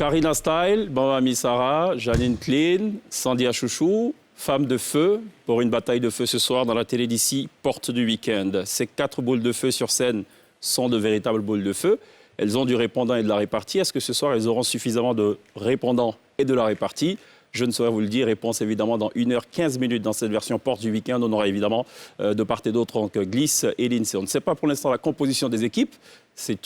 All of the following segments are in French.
Karina Style, Bamba Missara, Janine Clean, Sandia Chouchou, Femme de feu pour une bataille de feu ce soir dans la télé d'ici, porte du week-end. Ces 4 boules de feu sur scène sont de véritables boules de feu. Elles ont du répondant et de la répartie. Est-ce que ce soir, elles auront suffisamment de répondants et de la répartie? Je ne saurais vous le dire. Réponse évidemment dans 1h15 dans cette version porte du week-end. On aura évidemment de part et d'autre donc Glisse et Lindsay. On ne sait pas pour l'instant la composition des équipes. C'est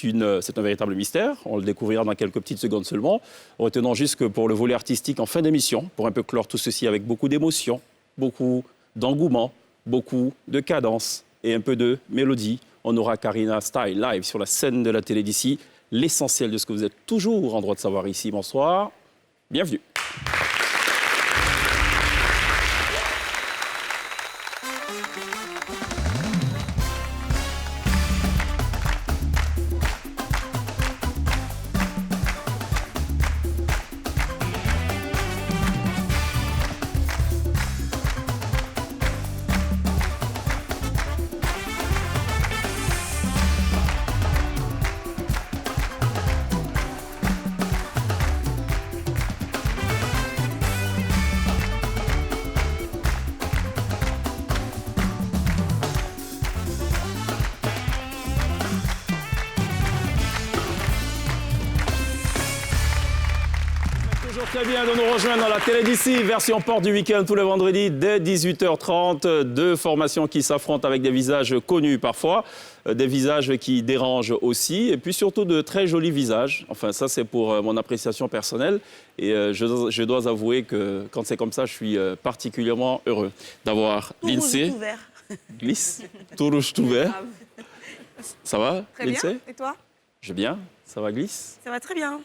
un véritable mystère. On le découvrira dans quelques petites secondes seulement. Retenons juste que pour le volet artistique en fin d'émission, pour un peu clore tout ceci avec beaucoup d'émotion, beaucoup d'engouement, beaucoup de cadence et un peu de mélodie, on aura Karina Style live sur la scène de la télé d'ici. L'essentiel de ce que vous êtes toujours en droit de savoir ici. Bonsoir, bienvenue. Très bien de nous rejoindre dans la télé d'ici, version porte du week-end tous les vendredis dès 18h30. Deux formations qui s'affrontent avec des visages connus parfois, des visages qui dérangent aussi, et puis surtout de très jolis visages. Enfin, ça c'est pour mon appréciation personnelle. Et je dois avouer que quand c'est comme ça, je suis particulièrement heureux d'avoir Lindsay. Tout vert. Glisse, tout rouge, tout vert. Ça va, Très Lindsay? bien. Et toi? Je vais bien. Ça va, Glisse? Ça va très bien.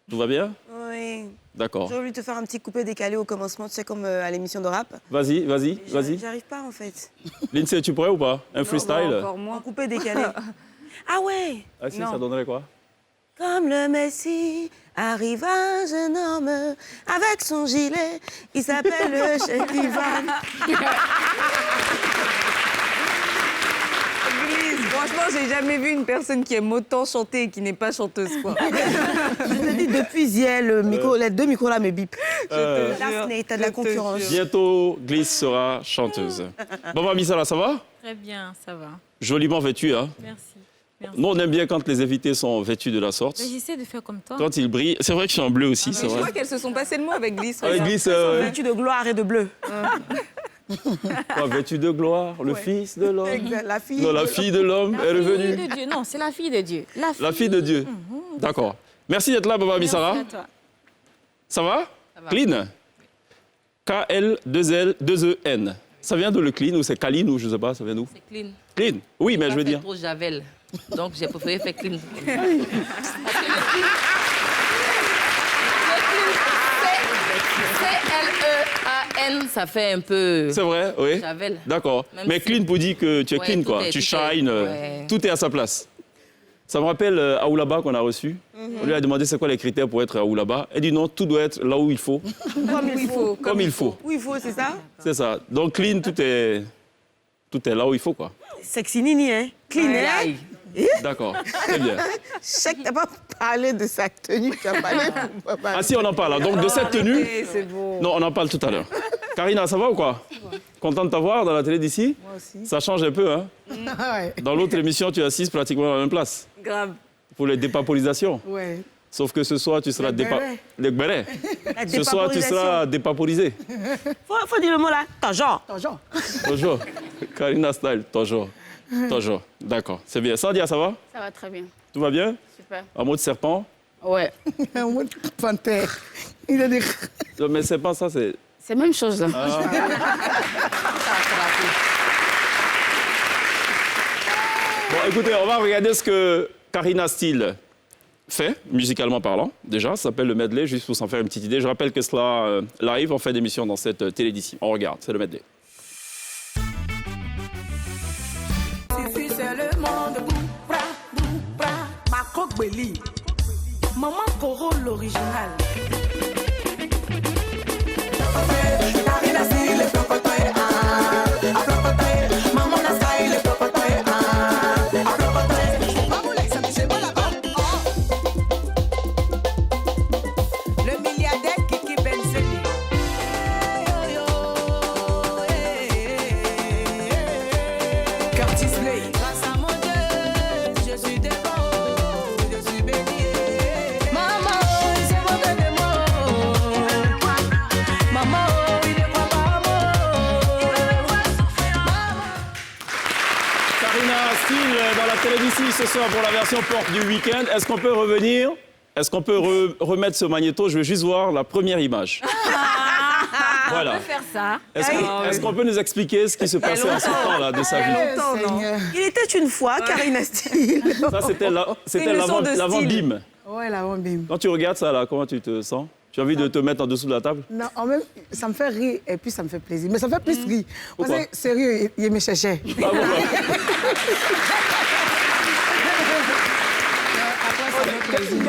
Tout va bien? Oui. D'accord. J'ai voulu te faire un petit coupé décalé au commencement, tu sais, comme à l'émission de rap. Vas-y. J'arrive pas, en fait. Lindsay, tu pourrais ou pas? Un freestyle? Encore moins. Un coupé décalé. Ah ouais. Ah si, Non. ça donnerait quoi? Comme le Messie, arrive un jeune homme avec son gilet. Il s'appelle le Cheikh Ivan. Franchement, j'ai jamais vu une personne qui aime autant chanter et qui n'est pas chanteuse, quoi. Je te dis, depuis hier, les deux micros là me bipent. Daphné, t'as de la Je te concurrence. jure. Bientôt, Glisse sera chanteuse. Bon, Missala, ça va? Très bien, ça va. Joliment vêtue, hein? Merci. Nous, on aime bien quand les invités sont vêtus de la sorte. Mais j'essaie de faire comme toi. Quand ils brillent. C'est vrai que je suis en bleu aussi, c'est Je vrai. crois qu'elles se sont passées le mot avec Glisse. Avec regarde. Glisse, Vêtu de gloire et de bleu. quoi, vêtu de gloire, le fils de l'homme. Exact. La fille. Non, la fille de l'homme est La fille revenue. de Dieu. Non, c'est la fille de Dieu. La fille de Dieu. D'accord. Merci d'être là, Baba Missara. Merci à toi. Ça va? Ça va. Clean? K-L-2-L-2-E-N. Ça vient de le clean ou c'est Kaline ou je sais pas, ça vient d'où? C'est clean. Clean? Oui, mais je veux dire. Trop Javel. Donc j'ai préféré faire clean. C-L-E-A-N, ça fait un peu C'est vrai, oui. Javel. D'accord. Même Mais si- clean pour dire que tu es Ouais, clean, tout quoi. est- Tu tout est- shines, ouais. tout est à sa place. Ça me rappelle Aoulaba qu'on a reçu. On lui a demandé c'est quoi les critères pour être Aoulaba. Elle dit non, tout doit être là où il faut, Comme il faut. comme il faut. Où il faut, c'est ça? C'est ça. Donc clean, tout est là où il faut, quoi. Sexy Nini, hein? Clean, Ouais, hein? aïe. D'accord. Très bien. Je sais que t'as pas parlé de sa tenue, tu as parlé pour papa. Ah si, on en parle. Donc de cette tenue, Eh, c'est beau. non, on en parle tout à l'heure. Karina, ça va ou quoi? Content de t'avoir dans la télé d'ici? Moi aussi. Ça change un peu, hein? Ouais. Dans l'autre émission, tu es assise pratiquement à la même place Grave. pour les dépaporisations. Ouais. Sauf que ce soir, tu seras Les bérets. Les bérets. La Ce soir, tu seras dépaporisé. Faut dire le mot là. Toujours. Toujours. Karina Style, toujours. Toujours. D'accord, c'est bien. Sandia, ça va? Ça va très bien. Tout va bien? Super. En mode serpent? Ouais. Un mot de panthère. Il a des... Non, mais serpent, ça, c'est... C'est la même chose. Là. Bon, écoutez, on va regarder ce que Karina Style fait, musicalement parlant, déjà. Ça s'appelle le medley, juste pour s'en faire une petite idée. Je rappelle que cela live en fin d'émission dans cette télé d'ici. On regarde, c'est le medley. Fifi, c'est le monde, boum, bra, ma coque belly. Maman Coro, l'original. Karina Style, plopotoy, plopotoy. Maman na style, plopotoy, plopotoy. Vamos, Lexa, tu sais pas la ce soir pour la version porte du week-end. Est-ce qu'on peut revenir? Est-ce qu'on peut remettre ce magnéto? Je veux juste voir la première image. Voilà. On peut faire ça. Est-ce qu'on peut nous expliquer ce qui se passait en ce temps-là de sa vie? Il était une fois, Karina Style. Ça, c'était l'avant-bim. Ouais, l'avant-bim. Quand tu regardes ça, là, comment tu te sens? Tu as envie de te mettre en dessous de la table? Non, en même, ça me fait rire et puis ça me fait plaisir. Mais ça me fait plus rire. Pourquoi? Parce que, sérieux, il me cherchait. Ah, pourquoi?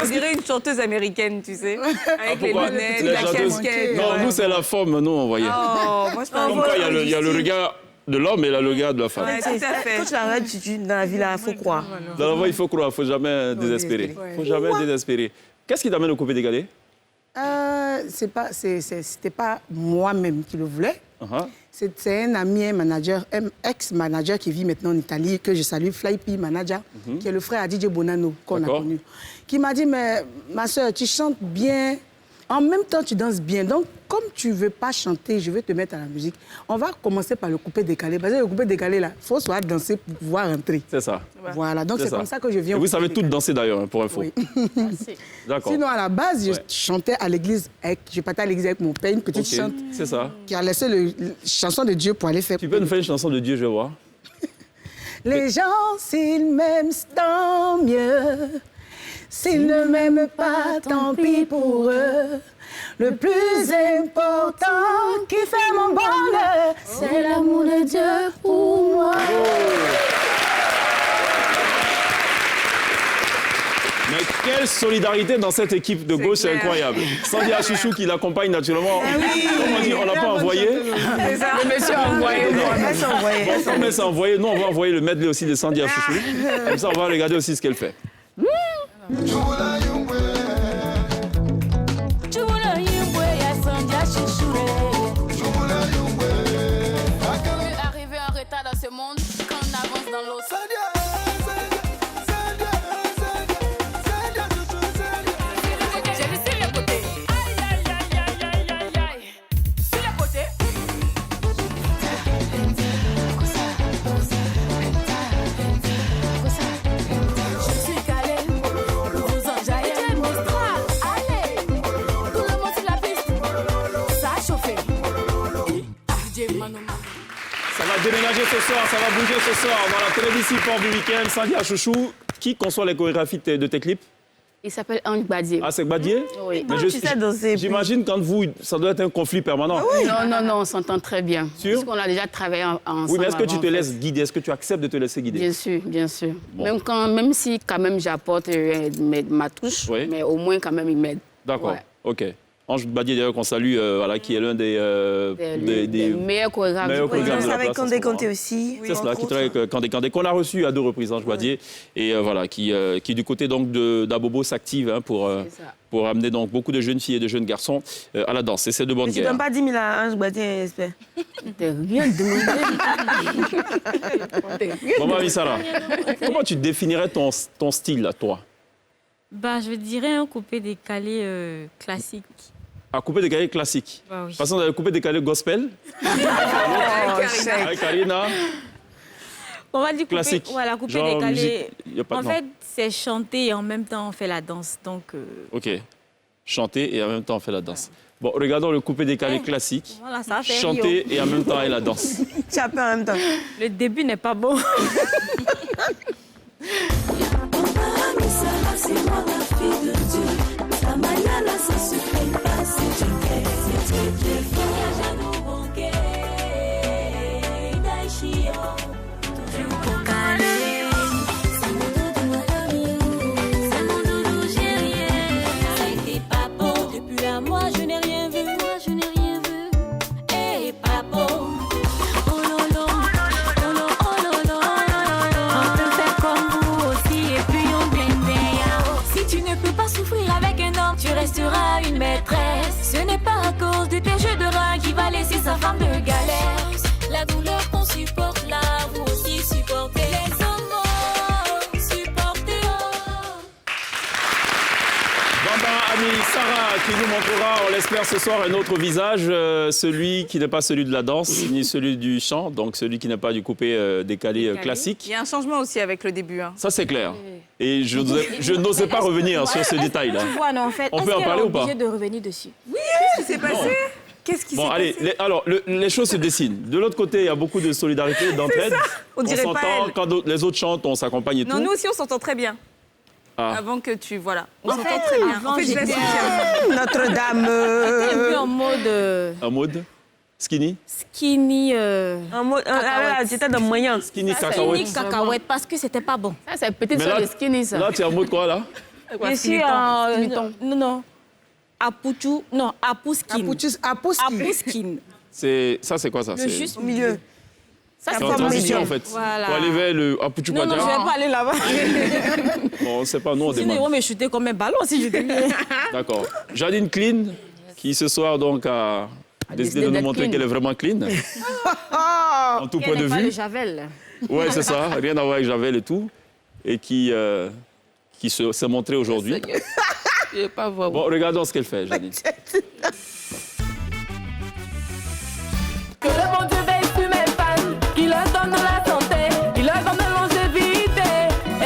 On dirait une chanteuse américaine, tu sais. Avec les Pourquoi? lunettes, Les la chanteuses- casquette. Non, nous, c'est la forme, nous, on voyait. Oh, moi, je Comme quoi, il y a le regard de l'homme et le regard de la femme. Ouais, tout à fait. Quand tu la regardes dans la vie, là, il faut croire. Dans la voie, il faut croire, il ne faut jamais désespérer. Il ne faut jamais désespérer. Qu'est-ce qui t'amène au coupé décalé? C'était pas moi-même qui le voulais. Uh-huh. C'est un ami, un manager, un ex-manager qui vit maintenant en Italie, que je salue, Flypy Manager, qui est le frère à DJ Bonanno, qu'on a D'accord. connu, qui m'a dit, mais ma soeur, tu chantes bien, en même temps tu danses bien. Donc, comme tu ne veux pas chanter, je vais te mettre à la musique. On va commencer par le coupé décalé. Parce que le coupé décalé, là, il faut soit danser pour pouvoir rentrer. C'est ça. Voilà, donc c'est comme ça que je viens Et au vous coupé savez toutes décalé. danser d'ailleurs, hein, pour info. Oui. D'accord. Sinon, à la base, je Ouais. chantais à l'église. Je partais à l'église avec mon père, une petite Ok, chante c'est ça. qui a laissé la chanson de Dieu pour aller faire. Tu peux nous faire une chanson de Dieu, je vais voir. Les gens, s'ils m'aiment, tant mieux. S'ils ne m'aiment pas, tant pis pour eux. Le plus important qui fait mon bonheur, c'est l'amour de Dieu pour moi. Mais quelle solidarité dans cette équipe de gauche, c'est clair. incroyable. Sandy Chouchou qui l'accompagne naturellement. Comme on dit, on l'a pas envoyé. C'est ça. Le monsieur a envoyé. Elle s'est envoyée. Bon, comme elle s'est envoyée, nous, on va envoyer le medley aussi de Sandy Chouchou. Comme ça, on va regarder aussi ce qu'elle fait. Arriver en retard dans ce monde, quand on avance dans l'autre. J'ai vu sur le côté. Aïe, aïe, aïe, aïe, aïe, aïe, aïe. Sur le côté. Je suis calé. Vous enjaillez Mistral. Allez. Tout le monde sur la piste. Ça a chauffé. DJ Mano Mano. Ça va déménager ce soir, ça va bouger ce soir dans la télévision Port du week-end. Sandy Chouchou, qui conçoit les chorégraphies de tes clips? Il s'appelle Ange Badier. Ah, c'est Gbadier? Oui. Mais Tu sais danser. j'imagine quand vous, ça doit être un conflit permanent. Non, on s'entend très bien. Sûr? Parce qu'on a déjà travaillé ensemble. Oui, mais est-ce que tu avant, te en fait. laisses guider? Est-ce que tu acceptes de te laisser guider? Bien sûr, bien sûr. Bon. Même si quand même j'apporte ma touche, Oui. mais au moins quand même il m'aide. D'accord, Ouais. ok. Ange Badier, d'ailleurs, qu'on salue, voilà, qui est l'un des Des meilleurs chorégraphes. meilleurs du pays. chorégraphes de la avec place en Kandé ce moment. Kanté aussi. C'est cela, qui travaille avec Kandé Kandé, qu'on a reçu à 2 reprises, Ange Badier, et voilà, qui du côté donc d'Abobo s'active hein, C'est ça. pour amener donc beaucoup de jeunes filles et de jeunes garçons à la danse. Et c'est de bonne Mais tu guerre. donnes pas 10 000 à Ange Badier, j'espère. T'es rien demandé. Maman Amissara, comment tu définirais ton style, à toi? Bah, je dirais un coupé décalé classique. À couper décalé classique. Bah oui. Passons dans le coupé décalé gospel. Avec Karina. On va dire coupé, Classique. voilà, coupé Genre décalé. musique, y a pas de En nom. fait, c'est chanter et en même temps on fait la danse. Donc, Ok. Chanter et en même temps on fait la danse. Bon, regardons le coupé décalé classique. voilà, ça fait Chanter et en même temps et la danse. Tu as peur en même temps. Le début n'est pas bon. Depuis un mois, je n'ai rien vu. Eh, papa. Oh lolo, oh lolo, oh lolo. On peut faire comme vous aussi et puis on blende. Si tu ne peux pas souffrir avec un homme, tu resteras une mère. amie Sarah qui nous montrera, on l'espère ce soir, un autre visage, celui qui n'est pas celui de la danse, ni celui du chant, donc celui qui n'est pas du coupé décalé classique. Il y a un changement aussi avec le début. Hein. Ça, c'est clair. Et je n'osais pas revenir sur ce détail-là. Ouais, non, en fait, On peut en parler ou pas? obligé de revenir dessus. Qu'est-ce qui s'est passé? Qu'est-ce qui s'est Bon, allez, passé? alors, les choses se dessinent. De l'autre côté, il y a beaucoup de solidarité, d'entraide. On dirait pas s'entend, elle. quand les autres chantent, on s'accompagne et Non, tout. nous aussi, on s'entend très bien. Ah. Avant que tu... Voilà. On s'entend très bien. avant, En fait, je la j'étais- soutiens. Notre-Dame. Un peu en mode En mode skinny. skinny, En mode, j'étais dans le moyen. Skinny skinny cacahuète. cacahuète parce que c'était pas bon. Ça, c'est petite Mais soeur là, de skinny, ça. là, tu es en mode quoi, là? Je suis en... Non. Apuchu, non, apuskin. Apuskin. Ça, c'est quoi, ça? Le juste Au milieu. Ça, C'est en transition, en fait. Voilà. Pour aller vers le Apuchu Non, je Pacha. vais pas aller là-bas. Bon, on ne sait pas, nous, on Sinon, ils vont demande. me shooter comme un ballon si je devais. D'accord. Janine Clean, qui ce soir, donc, a décidé de nous d'être montrer clean. qu'elle est vraiment clean. En tout point de Pas le vue. Javel. Ouais, c'est ça. Rien à voir avec Javel et tout. Et qui s'est montrée aujourd'hui. Je ne vais pas voir. Bon, regardons ce qu'elle fait, Janine. Que le bon Dieu veille sur mes fans, qu'il leur donne la santé, qu'il leur donne la longévité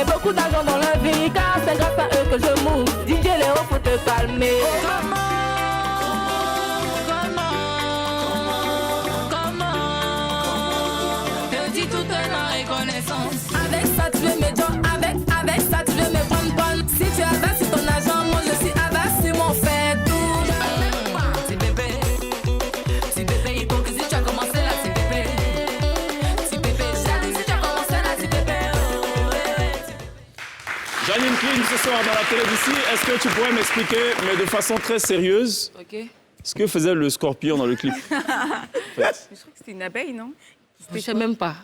et beaucoup d'argent dans la vie, car c'est grâce à eux que je mourre. DJ Léo, faut te calmer. Te dis toute la reconnaissance. Avec ça, tu veux mes gens, avec ça, tu veux me prendre bonne. Si tu avances sur ton argent, moi je suis avance sur mon fait tout. C'est bébé. Si bébé, il faut que si tu as commencé là, c'est bébé. Si bébé, jaloux, si tu as commencé là, c'est bébé. Janine Clean, ce soir, dans la télé d'ici, est-ce que tu pourrais m'expliquer, mais de façon très sérieuse, Ok. ce que faisait le scorpion dans le clip? Je crois que c'était une abeille, non? Je ne sais même pas.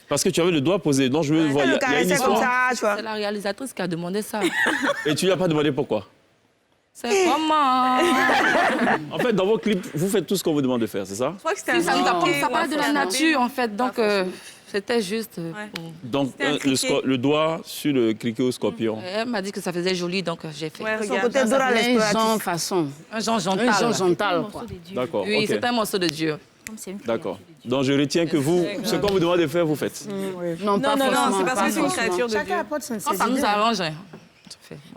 Parce que tu avais le doigt posé. Donc, je veux voir. Elle Il le y a une caressait comme histoire. ça, tu vois. C'est la réalisatrice qui a demandé ça. Et tu lui as pas demandé pourquoi. C'est comment? En fait, dans vos clips, vous faites tout ce qu'on vous demande de faire, c'est ça? Je crois que c'était un Ça nous apprend, criquet ça ou parle de la un nature, en fait. Donc, c'était juste... Donc, C'était un criquet. le doigt sur le criquet au scorpion. Elle m'a dit que ça faisait joli, donc j'ai fait. Ouais, Son regarde. côté Dora Un l'exploratrice. genre façon. Un genre Jontal. Un Jontal, morceau quoi. de Dieu. D'accord, Oui, ok. c'est un morceau de Dieu. Comme c'est une créature D'accord. de Dieu. Donc, je retiens que vous, ce qu'on vous demande de faire, vous faites. Non, pas Non, forcément. c'est parce pas que c'est une forcément. créature de Dieu. Chacun apporte son Quand ça nous arrange, hein.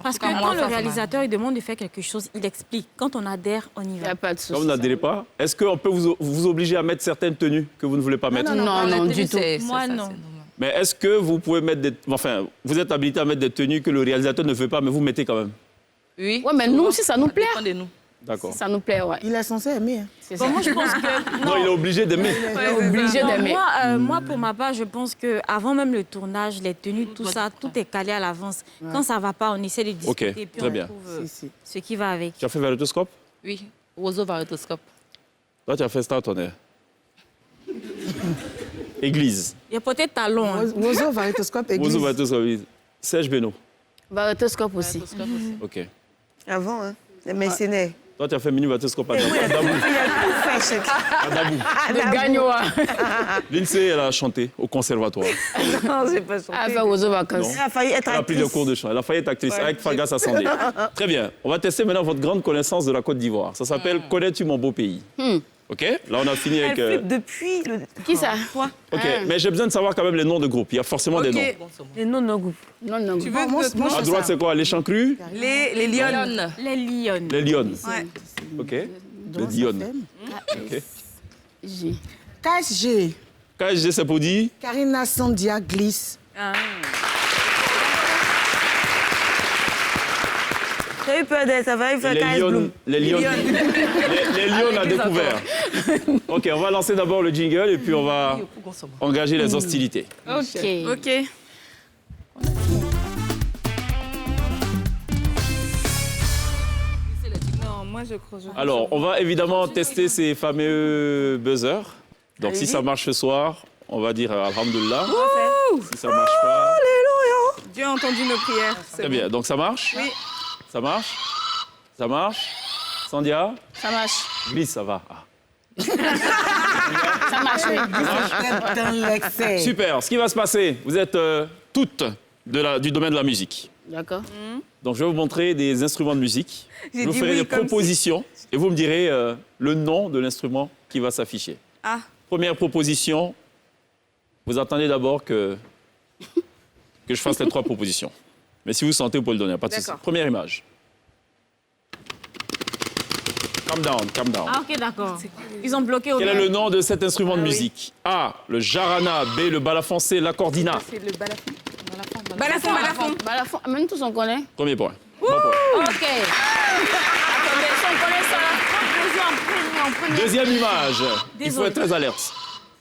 Parce que quand le réalisateur il demande de faire quelque chose, il explique. Quand on adhère, on y Il n'y va. a pas de Quand souci. vous n'adhérez pas, est-ce qu'on peut vous obliger à mettre certaines tenues que vous ne voulez pas mettre? Non, du tout. Moi, non. Mais est-ce que vous pouvez mettre des... Enfin, vous êtes habilité à mettre des tenues que le réalisateur ne veut pas, mais vous mettez quand même? Oui. Ouais, mais nous aussi, ça nous plaît. Ça dépend de nous. D'accord. Ça nous plaît, ouais. Il est censé aimer. Hein. C'est Bon, ça. moi, je pense que... Non, il est obligé d'aimer. On est obligé Non, d'aimer. moi, pour ma part, je pense qu'avant même le tournage, les tenues, tout ça, tout est calé à l'avance. Quand ça ne va pas, on essaie de discuter, puis très on bien. trouve Si. ce qui va avec. Tu as fait Véritoscope? Oui. Roseau Varitoscope. Toi, tu as fait Star Tonnerre. Église. Il y a peut-être talon. Hein. Roseau, Varitoscope, église. Vous Véritoscope. Serge Benoît. Varitoscope aussi. OK. Avant, hein. Les mercenaires. Toi, tu as fait Mini Véritoscope à Oui, il a Dabou. tout fait, chèque. À Dabou. Le Gagnoa. Lindsay, elle a chanté au conservatoire. Non, j'ai pas chanté. Elle a fait Roseau Vacances. Non. Elle a failli être Elle a pris actrice. des cours de chant. Elle a failli être actrice avec Fagas Assandé. Très bien. On va tester maintenant votre grande connaissance de la Côte d'Ivoire. Ça s'appelle Connais-tu mon beau pays? OK? Là, on a fini Elle avec... flippe depuis le... Qui ça? Toi. OK, mais j'ai besoin de savoir quand même les noms de groupes. Il y a forcément des noms. Les noms de nos groupes. Non, non. Tu veux moi, d'autres moi, noms? À droite, c'est quoi? Les Chancrus? Les lionnes. Les lions. Les Lyonnes. Ouais. OK? Les Lyonnes. OK. J. KSG. KSG, c'est pour dire... Karina Sandia glisse. T'as eu peur d'elle, ça va, il fait Les 15 Lyonnes. Bloom. Les Lyonnes. Les Lyonnes à découvert. OK, on va lancer d'abord le jingle et puis on va engager les hostilités. OK. Ok. Non, moi je crois. Alors, on va évidemment tester ces fameux buzzers. Donc, si ça marche ce soir, on va dire Alhamdulillah. Si ça marche pas... Dieu a entendu nos prières. c'est Très bon. bien. Donc, ça marche? Oui. Ça marche? Ça marche? Sandia? Ça marche. Glisse, ça va. Ah. Ça marche, oui. Dans l'excès. Super. Ce qui va se passer, vous êtes toutes du domaine de la musique. D'accord. Donc, je vais vous montrer des instruments de musique. J'ai Je vous dit ferai oui des comme propositions et vous me direz le nom de l'instrument qui va s'afficher. Ah. Première proposition, vous attendez d'abord que je fasse les 3 propositions. Mais si vous sentez, vous pouvez le donner, pas de souci. D'accord. Première image. Calm down, calm down. Ah, ok, d'accord. Ils ont bloqué au Quel est milieu. le nom de cet instrument de musique? A, le jarana, B, le balafon, C, l'accordina. C'est le balafon. Balafon, balafon. Balafon. Même tous on connaît. Premier point. Bon point. Ok. Attendez, si on connaît ça. Deuxième image. Il faut être très alerte.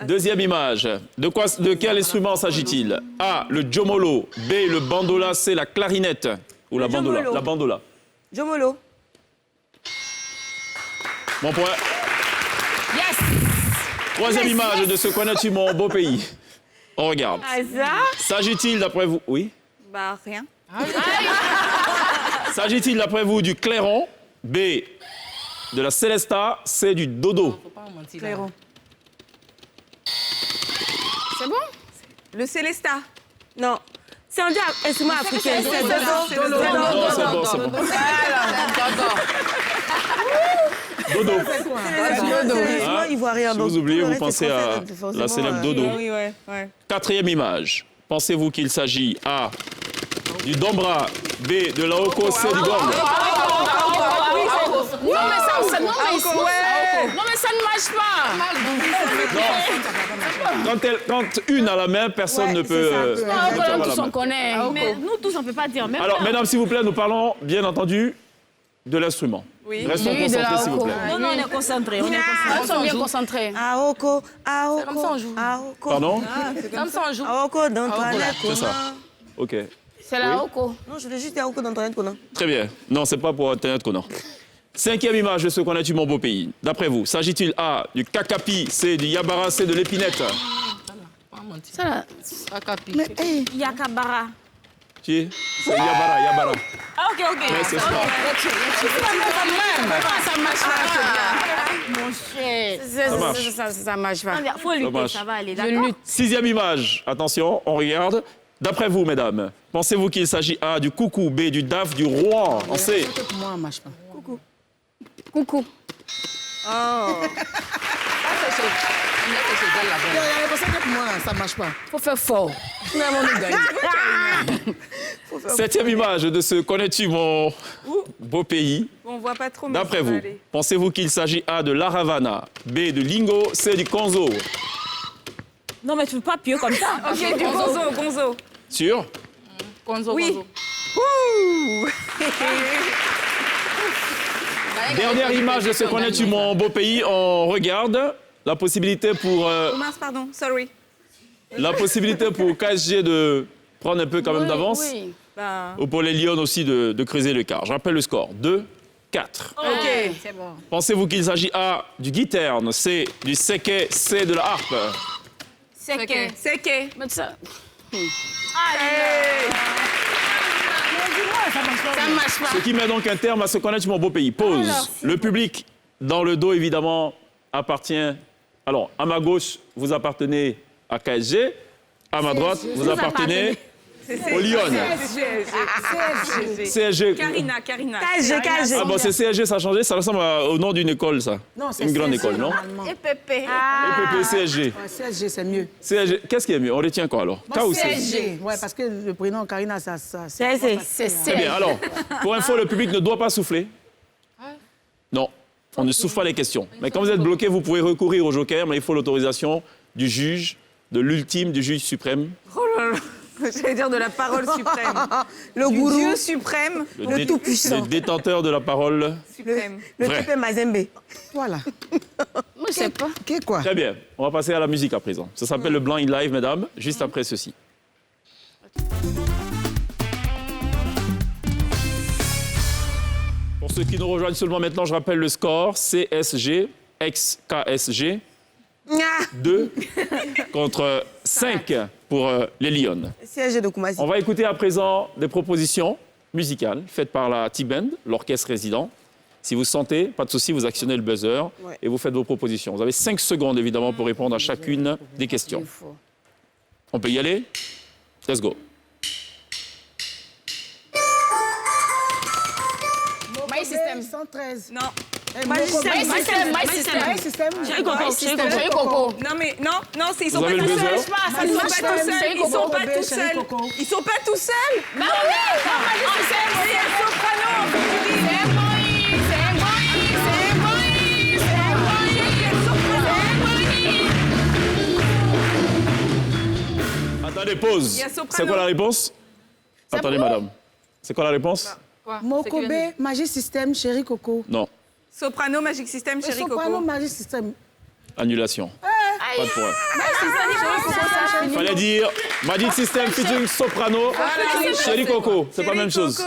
Deuxième image. De quel instrument s'agit-il? A, le jomolo. B, le bandola. C, la clarinette. Ou la bandola. jomolo. La bandola. Jomolo. Bon point. Yes. Troisième image de ce connais-tu mon beau pays. On regarde. Ah, ça? S'agit-il d'après vous... Oui. Bah, rien. S'agit-il d'après vous du clairon? B, de la célesta. C, du dodo. Clairon. C'est bon? Le Célesta. Non. C'est un instrument africain. C'est Non, c'est bon, c'est bon. Dodo. Instrument ivoirien. Si donc vous oubliez, tout le vous reste, pensez c'est à français, donc la forcément, célèbre dodo. Oui, ouais. Quatrième image. Pensez-vous qu'il s'agit A, du dombra, B, de la oko, C, du gong? Non, mais ça ne marche pas. Quand une à la main, personne ne peut... c'est ça, Ah, mettre comme à la tous on main. connaît. Mais nous tous, on ne peut pas dire. Même Alors, pas. mesdames, s'il vous plaît, nous parlons, bien entendu, de l'instrument. Oui. Restons Oui, de la concentrés, s'il vous oko. plaît. Non, non, on est concentrés. On est Ah, ils sont bien concentrés. Aoko, Aoko, comme ça on joue. Aoko. Pardon? Comme ça, on joue. Aoko dans toilette, C'est ça. OK. C'est la Oko. Non, je voulais juste dire Aoko dans toilette, Conan. Très bien. Non, c'est pas pour Internet qu'on a. Cinquième image de ce qu'on a tu mon beau pays. D'après vous, s'agit-il A, du kakapi, C, du yabara, C, de l'épinette? Ça, là. Mais, hey, Yakabara. C'est yabara. Ah, ok, ok. Ouais, c'est ça. Ça marche pas. Mon cher. Ça marche. Ça marche pas. Il faut lutter, marche. ça va aller, Je d'accord? lutte. Sixième image. Attention, on regarde. D'après vous, mesdames, pensez-vous qu'il s'agit A, du coucou, B, du daf, du roi? On sait. pour moi, on marche pas. Coucou. C'est ça que pour moi, ça marche pas. Faut faire fort. Finalement, on gagne. Septième image de ce connais-tu mon beau pays. On voit pas trop, mais D'après ça va vous, aller. pensez-vous qu'il s'agit A, de l'aravana, B, de lingo, C, du konzo? Non, mais tu ne peux pas pieux comme ça. Ok, du Gonzo. Sûr? Oui. Dernière image de ce connais-tu mon beau pays. On regarde la possibilité pour Thomas, pardon, sorry. KSG de prendre un peu quand même d'avance. Oui. Bah, Ou pour les Lions aussi de creuser l'écart. Je rappelle le score. 2-4. ok. C'est bon. Pensez-vous qu'il s'agit A, du guiterne, C, du seke, C, de la harpe? C'est que. C'est que. Mais ça. Ça marche pas. Ce qui met donc un terme à ce connaître mon beau pays. Pause. Le public, dans le dos, évidemment, appartient... Alors, à ma gauche, vous appartenez à KSG. À ma droite, vous appartenez au Lyon. CSG. Karina. KSG. Ah bon, c'est CSG, ça a changé. Ça ressemble au nom d'une école, ça. Non, c'est Une grande CSG, école, non? normalement. EPP. EPP, CSG. Ouais, CSG, c'est mieux. CSG. Qu'est-ce qui est mieux? On retient quoi, alors? K ou C? CSG. Ouais, parce que le prénom Karina, ça. CSG. C'est Très bien. Alors, pour info, le public ne doit pas souffler. Non, on ne souffle pas les questions. Mais quand vous êtes bloqué, vous pouvez recourir au joker, mais il faut l'autorisation du juge, de l'ultime, du juge suprême. Oh là là. J'allais dire de la parole suprême. Le Du gourou, Dieu suprême. le tout-puissant. Le détenteur de la parole. Suprême. Le Vrai. type est Mazembe. Voilà. Moi, je sais pas. Qu'est quoi? Très bien. On va passer à la musique à présent. Ça s'appelle le Blind Live, mesdames, juste après ceci. Pour ceux qui nous rejoignent seulement maintenant, je rappelle le score. CSG, ex-KSG, 2 contre 5 pour les Lions. CSG de Koumassi. On va écouter à présent des propositions musicales faites par la T-Band, l'orchestre résident. Si vous sentez, pas de souci, vous actionnez le buzzer et vous faites vos propositions. Vous avez 5 secondes, évidemment, pour répondre à chacune des questions. On peut y aller? Let's go. Système. 113. Non. Magic My System. Chéri Coco. Non, mais non, ils sont Vous pas avez le tous buzzer? seuls. Ils sont pas tous seuls. Ils sont pas tous seuls. Ils sont pas tous seuls. Bah oui, Il y a le soprano, en fait, tu dis. Attendez, pause. Il y a soprano. C'est quoi la réponse? Attendez, madame. C'est quoi la réponse? Mokobe, Magic System, Chéri Coco. Non. Soprano, Magic System, Chéri Soprano, Coco. Magic System. Annulation. Pas de point. Fallait dire Magic System featuring Soprano, Chéri Coco. C'est pas la même chose.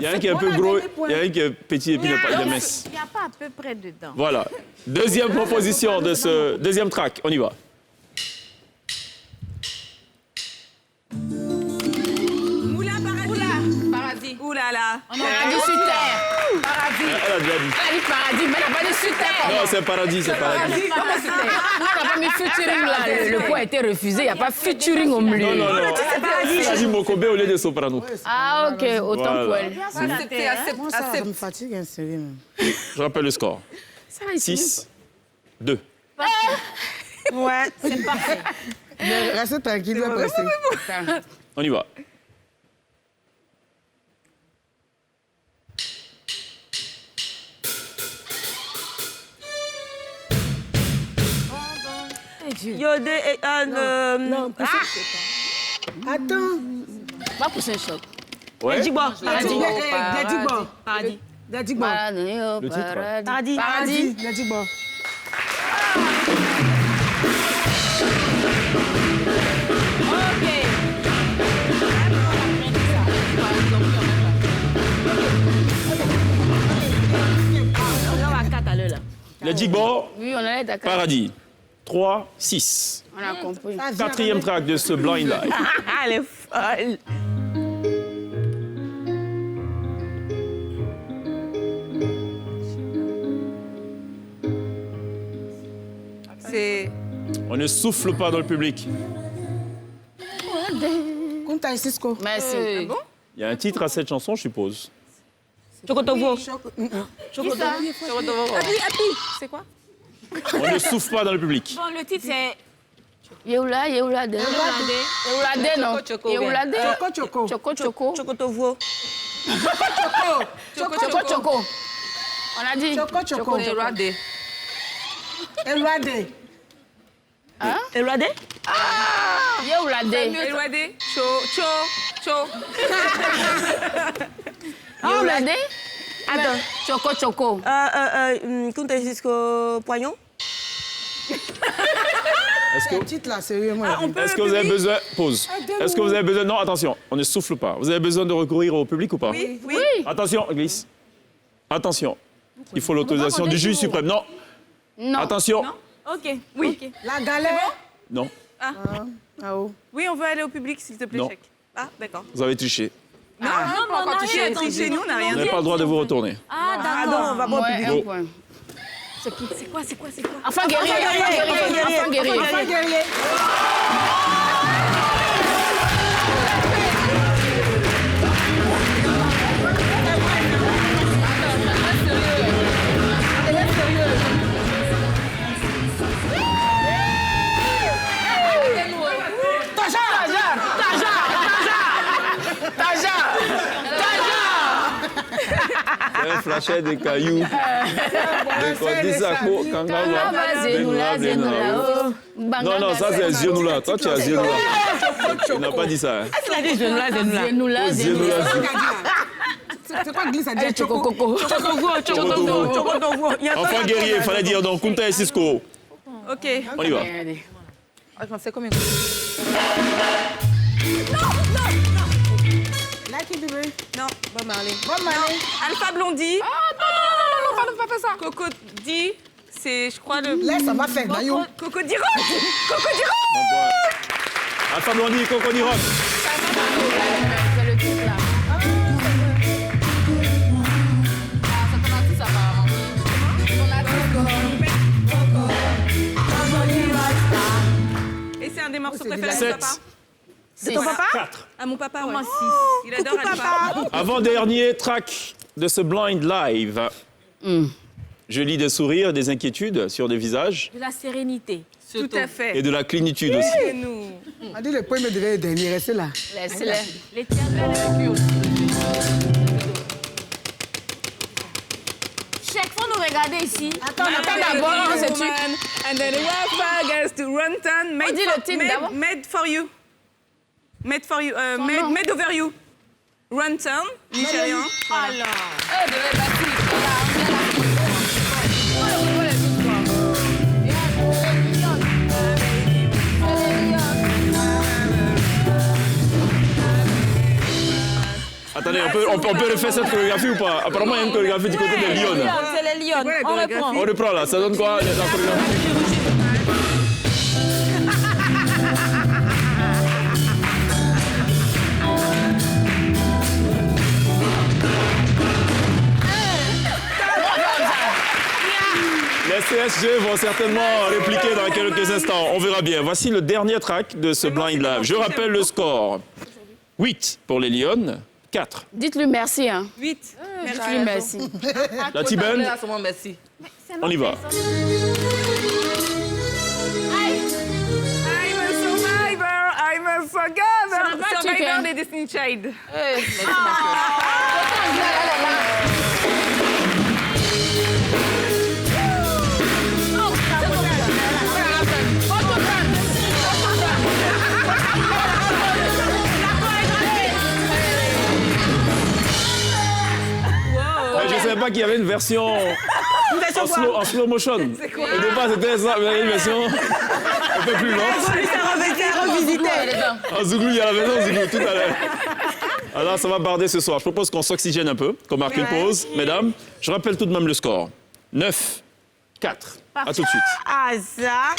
Il y a un qui est un peu gros, il y a un qui est petit et puis il est mince. Il n'y a pas à peu près dedans. Voilà. Deuxième proposition de ce deuxième track. On y va. Moulin Paradis. Ouh là là. Paradis sur terre. Paradis. Elle a déjà dit. Elle a dit paradis, mais elle n'a pas dit sur terre. Non, c'est paradis, c'est paradis. Comment c'était? On n'a pas mis featuring là. Le point a été refusé. Il n'y a pas featuring au milieu. Non. Elle a dit Mokobe au lieu de Soprano. Ah, ok. Autant pour elle. Moi, ça me fatigue, hein, sérieux. Même. Je rappelle le score. 6, 2. Ouais, c'est parfait. Restez tranquille, va passer. On y va. Yodé et Non, attends. Va pousser un choc. Ouais. Digba. Paradis. Digba. Paradis. titre. Paradis. Digba. Le Digbo, Oui, on allait d'accord. paradis. 3, 6. On a compris. Quatrième track de ce Blind Live. Elle est folle. C'est. On ne souffle pas dans le public. Kunta et Cisco. Merci. Il y a un titre à cette chanson, je suppose. Chocotovo. C'est quoi? On ne souffle pas dans le public. Bon, le titre, c'est Yeoula. Yeoulade, non. Yeoulade. Choco. Choco. Chocotovo. Choco. On a dit. Choco. Eloadé. Eloadé. Eloadé? Yeoulade. Eloadé. Cho. Yeoulade. Attends. Choco. Kunta et Cisco Poignon? Est-ce Le que, titre là, sérieux, moi. est-ce que vous avez besoin... Pause. Est-ce que vous avez besoin... Non, attention, on ne souffle pas. Vous avez besoin de recourir au public ou pas? Oui. Attention, glisse. Attention. Il faut l'autorisation du juge suprême. Non. Non. Attention. OK. Oui. OK. La galère. Non. Ah oh. Oui, on veut aller au public, s'il te plaît, Non. chèque. Ah, d'accord. Vous avez triché. Non, non, pas encore non, touché. rien, Triché, nous, on n'a rien Vous dit. n'avez pas le droit de vous retourner. Ah, Ah d'accord. non, on va pas au Ouais, public. un point. C'est quoi? Enfant guerrier. Enfant guerrier. Enfant guerrier. C'est un flashette des cailloux. Des Kodisako, Kangawa. Zenoula. Non, ça c'est Zenoula. Toi, tu as Zenoula. Il n'a pas dit ça. Hein. Zenoula. C'est quoi glisse à dire? Choco. Chocotovo. Il y a Enfant guerrier, il fallait dire donc Kunta et Cisco. OK. On y va. Attends, c'est combien? Lucky Dube. Non, Bob Marley. Bob Marley. Alpha Blondie. Non, pas ça. Coco dit, c'est, je crois, le... Laisse, ça va faire Nayo. Coco dit rock. Alpha Blondie, Cocody Rock. C'est le titre là. Et c'est un des morceaux préférés de 7. papa. C'est ton papa? 4. À mon papa, ouais. Moi, 6. Il adore Alpha. Avant-dernier track de ce blind live. Je lis des sourires, des inquiétudes sur des visages De la sérénité. Tout à fait. et de la plénitude aussi. Et nous. On dit le premier devait être dernier, restez là. Laisse-les. Les tiens. Check, faut nous regarder ici. Attends d'abord, hein, c'est tu. And then the welfare goes to Runtown. On dit le titre d'abord. Made for you. Made for you. Made over you. Runtown, nigérian. Alors. Attendez, on peut refaire cette chorégraphie ou pas? Apparemment, il y a une chorégraphie du côté des Lyonnes. C'est les lions. On reprend. On reprend là, ça donne quoi la chorégraphie? Les CSG vont certainement répliquer dans quelques instants. On verra bien. Voici le dernier track de ce blind live. Je rappelle le score. 8 pour les Lyonnes, 4. Dites-lui merci, hein. 8. Dites-lui merci. La Tibène, Merci. on y va. I'm a survivor. Survivor des Destiny Child. Je ne savais pas qu'il y avait une version en slow motion. Au départ, c'était ça, mais il y a une version un peu plus lente. En Zouglou, il y a la version Zouglou tout à l'heure. Alors, ça va barder ce soir. Je propose qu'on s'oxygène un peu, qu'on marque une pause. Mesdames, je rappelle tout de même le score. 9, 4. À tout de suite. Ah, ça.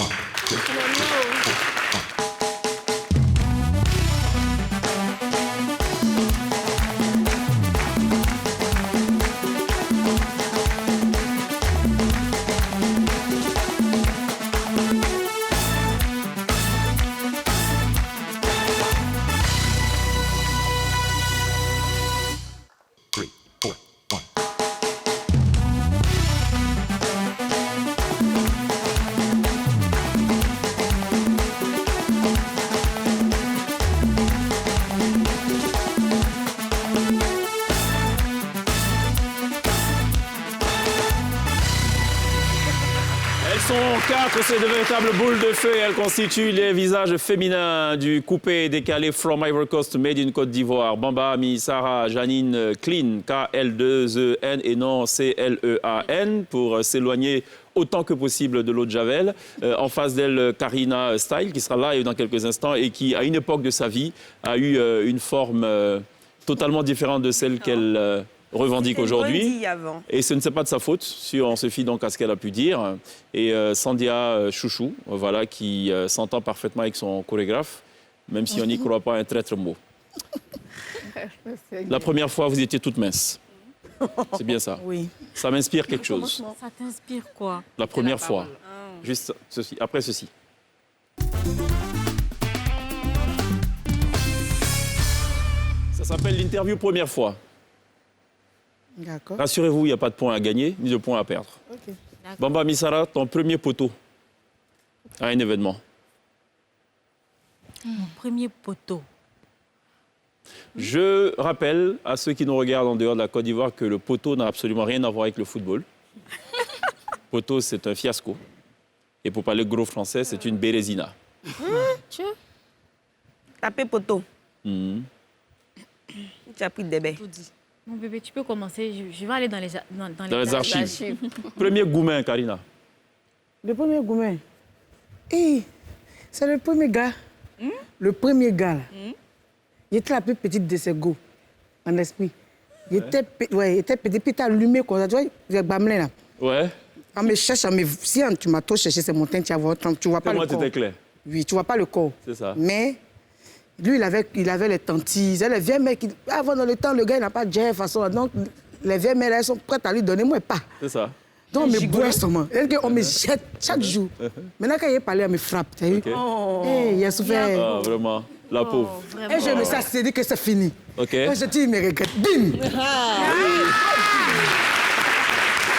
C'est de véritables boules de feu. Elles constituent les visages féminins du coupé et décalé From Ivory Coast, Made in Côte d'Ivoire. Bamba, Ami, Sarah, Janine, Clean, K-L-2-E-N et non C-L-E-A-N, pour s'éloigner autant que possible de l'eau de Javel. En face d'elle, Karina Style, qui sera live dans quelques instants et qui, à une époque de sa vie, a eu une forme totalement différente de celle qu'elle revendique aujourd'hui. Et ce ne c'est pas de sa faute, si on se fie donc à ce qu'elle a pu dire. Et Sandia Chouchou, voilà, qui s'entend parfaitement avec son chorégraphe, même si on n'y croit pas un traître mot. La première fois, vous étiez toute mince. C'est bien ça. Oui. Ça m'inspire quelque chose. Ça t'inspire quoi? La première fois. Juste ceci, après ceci. Ça s'appelle l'interview première fois. D'accord. Rassurez-vous, il n'y a pas de points à gagner, ni de points à perdre. Ok. Bamba Missara, ton premier poteau à un événement. Mon premier poteau. Je rappelle à ceux qui nous regardent en dehors de la Côte d'Ivoire que le poteau n'a absolument rien à voir avec le football. Poteau, c'est un fiasco. Et pour parler gros français, c'est une bérésina. Tapez poteau. Mhm. Tu as pris des baies. Mon bébé, tu peux commencer. Je vais aller dans les, Dans les archives. Premier goumin, Karina. Le premier gourmet. Hey, c'est le premier gars. Le premier gars, là. Il était la plus petite de ses go, en esprit. Il était, il était petit, puis il était allumé comme ça. Tu vois, il est bâmelé, là. Ouais. On me cherche, si tu m'as trop cherché, c'est mon teint, tu vois pas Moi, le corps. c'était clair. Oui, tu vois pas le corps. C'est ça. Mais lui, il avait les tantises. Les vieilles mères, avant dans le temps, le gars, il n'a pas de de façon. Donc, les vieilles mères, elles sont prêtes à lui donner, moi, pas. C'est ça. Donc, on me boit seulement. On me jette chaque jour. Maintenant, quand il est parlé, on me frappe. Tu as vu? Ok. Hey, il a souffert. Ah, vraiment. La pauvre. Et je me suis dit que c'est fini. OK. Moi, je dis, il me regrette. Bim!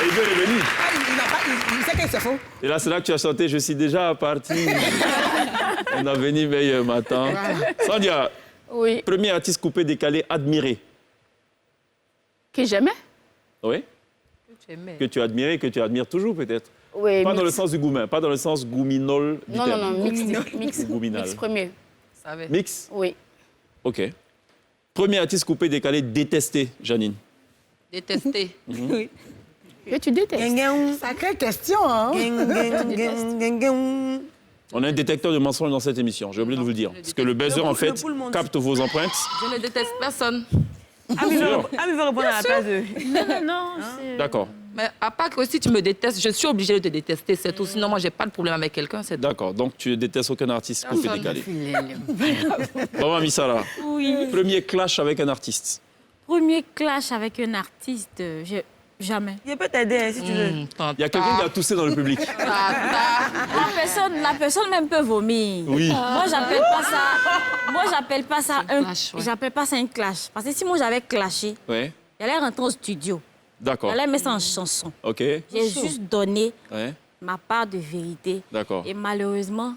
Et il veut revenir. Il sait que c'est faux. Et là, c'est là que tu as chanté « Je suis déjà parti ». On a venu meilleur matin. Sandia, Oui. premier artiste coupé décalé admiré. Que j'aimais? Oui. Que tu admirais, que tu admires toujours peut-être. Oui. Pas dans le sens du goumin, pas dans le sens gouminol du Non, terme. non, non, mix Gouminal. mix premier. Mix? Oui. OK. Premier artiste coupé décalé détesté, Janine. Détesté. Que tu détestes. Sacrée question, hein? On a un détecteur de mensonges dans cette émission, j'ai oublié de vous le dire. Parce que le buzzer, en fait, capte vos empreintes. Je ne déteste personne. Ami veut répondre à la place de... Non. D'accord, Mais à part que si tu me détestes, je suis obligée de te détester, c'est tout. Sinon, moi, j'ai pas de problème avec quelqu'un, c'est tout. d'accord. Donc, tu détestes aucun artiste coupé Personne. décalé. Bon, Mamie Sarah, Oui. premier clash avec un artiste. Premier clash avec un artiste, jamais. Je peux t'aider si tu veux. Il y a quelqu'un qui a toussé dans le public. La personne même peut vomir. Oui. Moi, j'appelle pas ça un clash, ouais. J'appelle pas ça un clash. Parce que si moi j'avais clashé, Ouais, j'allais rentrer au studio. d'accord. J'allais mettre ça en chanson. OK, J'ai juste donné ouais, ma part de vérité. d'accord. Et malheureusement,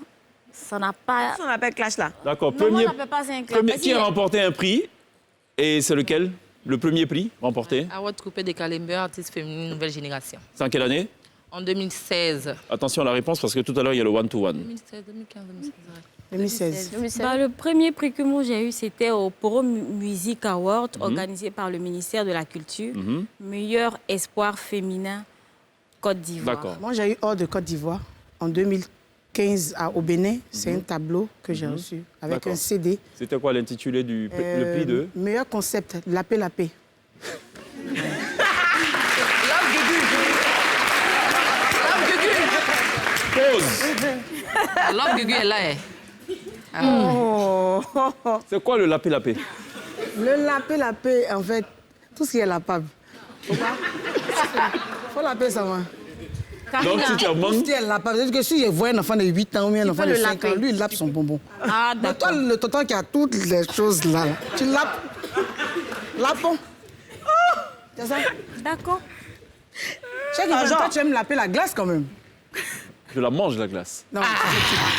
ça n'a pas... On appelle clash là. D'accord, Non, moi, premier, j'appelle pas ça un clash. premier- Parce qui a qu'il- remporté un prix et c'est lequel? Le premier prix remporté? Award coupé décalé, meilleure artiste féminine nouvelle génération. C'est en quelle année? En 2016. Attention à la réponse parce que tout à l'heure, il y a le one-to-one. 2016, 2015, 2016. Le premier prix que moi j'ai eu, c'était au Poro Music Award, organisé par le ministère de la Culture. Meilleur espoir féminin Côte d'Ivoire. D'accord. Moi, j'ai eu hors de Côte d'Ivoire en 2015 au Bénin. C'est un tableau que j'ai reçu avec D'accord. un CD. C'était quoi l'intitulé du le prix de? Meilleur concept, la paix. Pause! L'homme Gugu est là. C'est quoi le lapé-lapé? Le lapé, en fait, tout ce qui est lapable. Faut laper ça, moi. Donc, si tu as Tout ce manque, qui est lapable. C'est-à-dire que si je vois un enfant de 8 ans ou bien un enfant de 5 ans, lui, il lape son bonbon. Ah, Mais toi, d'accord. le tonton qui a toutes les choses là, tu lapes. Lapons. C'est ça? D'accord. Chaque fois, toi, tu aimes laper la glace quand même. je la mange, la glace. Non,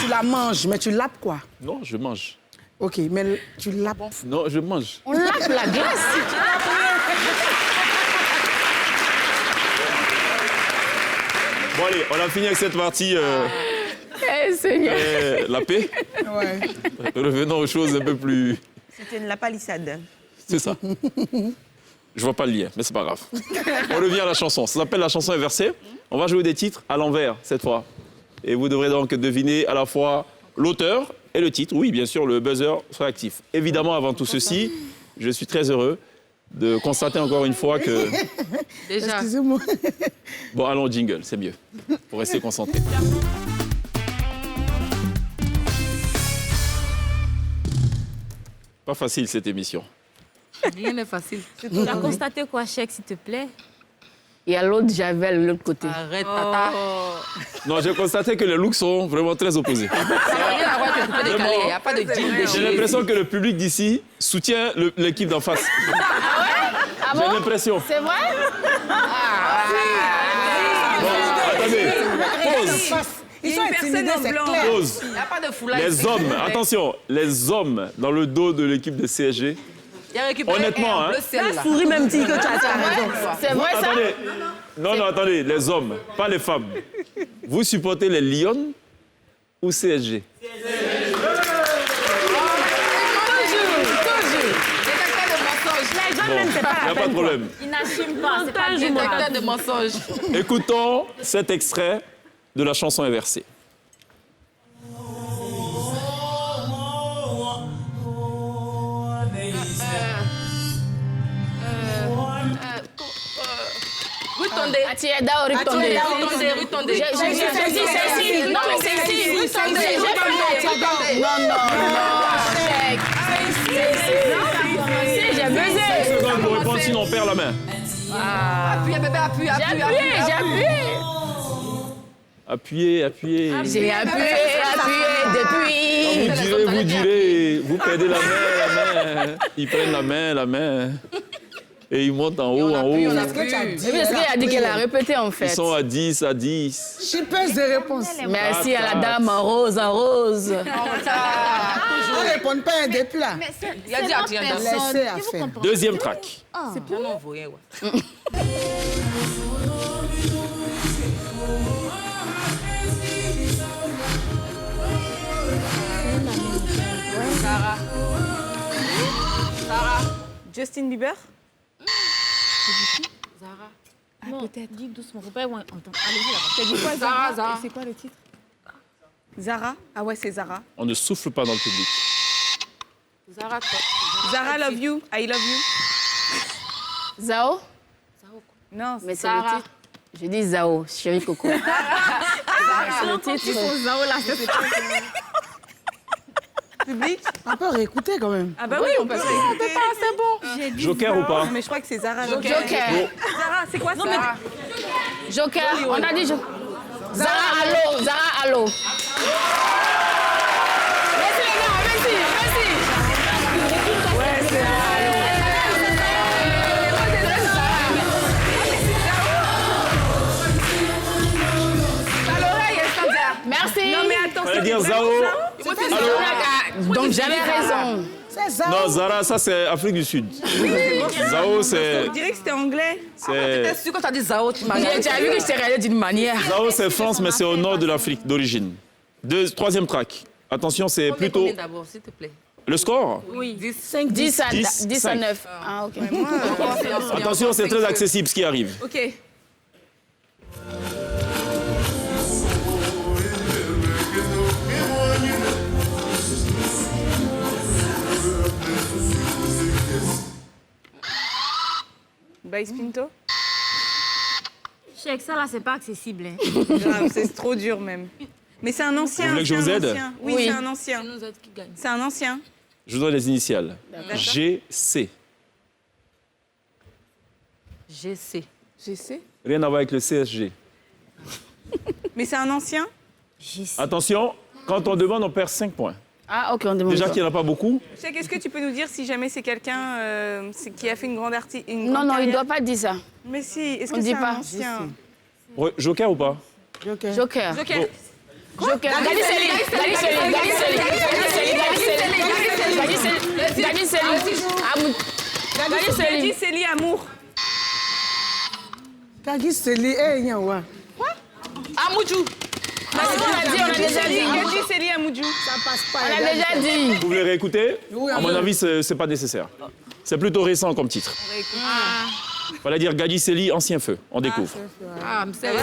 tu la manges, mais tu lapes quoi? Non, je mange. OK, mais tu lapes. Non, je mange. On lappe la glace. Bon, allez, on a fini avec cette partie Eh, Seigneur. la paix. Ouais. Revenons aux choses un peu plus... C'était une la palissade. C'est ça. Je vois pas le lien, mais c'est pas grave. On revient à la chanson. Ça s'appelle la chanson inversée. On va jouer des titres à l'envers cette fois. Et vous devrez donc deviner à la fois l'auteur et le titre. Oui, bien sûr, le buzzer sera actif. Évidemment, avant tout ceci, je suis très heureux de constater encore une fois que... Déjà. Excusez-moi. Bon, allons, jingle, c'est mieux, pour rester concentré. Pas facile cette émission. Rien n'est facile. Tu as constaté quoi, Chèque, s'il te plaît? Il y a l'autre Javel de l'autre côté. Arrête, tata. Non, j'ai constaté que les looks sont vraiment très opposés. Ça n'a rien à voir avec le coupé décalé. Il n'y a pas de jean J'ai déchiré. l'impression que le public d'ici soutient l'équipe d'en face. Ah J'ai bon? l'impression. C'est vrai? Attendez, pause, Ils sont intimidés, c'est clair. pause. Il n'y a pas de foulard. Les hommes, attention, les hommes dans le dos de l'équipe de CSG. Il a récupéré Honnêtement, un hein. bleu ciel, là. Souris même dit que tu as raison. C'est vrai ça? Attendez, non, attendez, les hommes, pas les femmes. Vous supportez les Lions ou CSG? Détecteur de mensonges. Bon, il n'y a pas de problème. Il n'assume pas, c'est pas du Détecteur de mensonges. Écoutons cet extrait de la chanson inversée. Rue Tondé. Atieda ou Rutondé? Rue Tondé, rue Tondé. J'ai dit, non mais c'est ici. Rue Tondé. J'ai pas non, chèque. Si, j'ai buzzé. Seconde pour répondre, sinon on perd la main. Appuie, bébé, appuie, appuie. J'ai appuyé. Appuyez, appuyez. J'ai appuyé depuis. Vous direz, vous perdez la main. Ils prennent la main. Et ils montent en haut. Qu'est-ce que tu as dit? Parce qu'il a dit qu'elle a répété en fait. Ils sont à 10. Chipeuse de réponse. Merci à la dame en rose. On ne répond pas un depuis là. Il a dit à Tianda. Laissez à faire. Deuxième track. C'est bien envoyé, ouais. Sarah. Justin Bieber. Non, peut-être. Dis doucement, faut pas entendre. Allez-y là-bas. T'as dit quoi, Zara? Zara. C'est quoi le titre? Zara? Ah ouais, c'est Zara. On ne souffle pas dans le public. Zara, quoi? Zara, love you. I love you. Zao? Non, Mais c'est Zara. le titre. Je dis Zao, chérie Coco. C'est le titre. Zao là, c'est Public? On peut réécouter quand même. Ah bah oui, on peut réécouter. c'est bon. J'ai dit Joker ou pas? Mais je crois que c'est Zara. Joker. Zara, c'est quoi Zara? Joker, on a dit Zara, allô. Merci les gars, merci. Ouais, c'est à l'oreille, Merci. Non mais attends, Fallait dire Zao. Donc j'avais raison. C'est ça. Non, Zara, ça c'est Afrique du Sud. Zao, c'est... on dirait que c'était anglais. c'est- sûr quand t'as dit Zao, tu m'as dit. Tu as vu que je t'ai réalisé d'une manière. Zao, c'est France, mais c'est au nord de l'Afrique d'origine. Troisième track. Attention, c'est plutôt... d'abord, s'il te plaît. Le score? Oui. 10 à 10, 9. Ah, ok. Attention, c'est très accessible ce qui arrive. Ok. Baïs Pinto? Je sais que ça là, c'est pas accessible. Hein. Grave, c'est trop dur même. Mais c'est un ancien. Vous voulez que je c'est vous un aide? ancien. Oui, Oui. c'est un ancien. C'est un ancien. Je vous donne les initiales. GC. GC. GC? Rien à voir avec le CSG. Mais c'est un ancien? Attention, quand on demande, on perd 5 points. Ah, ok, on demande. Déjà qu'il n'y en a pas beaucoup. Cheikh, est-ce que tu peux nous dire si jamais c'est quelqu'un qui a fait une grande artiste? Non, il ne doit pas dire ça. Mais si, est-ce On que dit c'est pas. un ancien? Joker ou pas? Joker. Joker. Joker. Joker. Gadi Seli Amour. Kagi Seli, Nyawa. Amoudjou. On a déjà dit. Gadi Seli Amoudjou. Ça passe pas. On a déjà dit. Vous voulez réécouter? Oui, À mon avis, c'est pas nécessaire. C'est plutôt récent comme titre. Fallait dire Gadi Seli, Ancien Feu. On découvre. Ah, mais c'est vrai.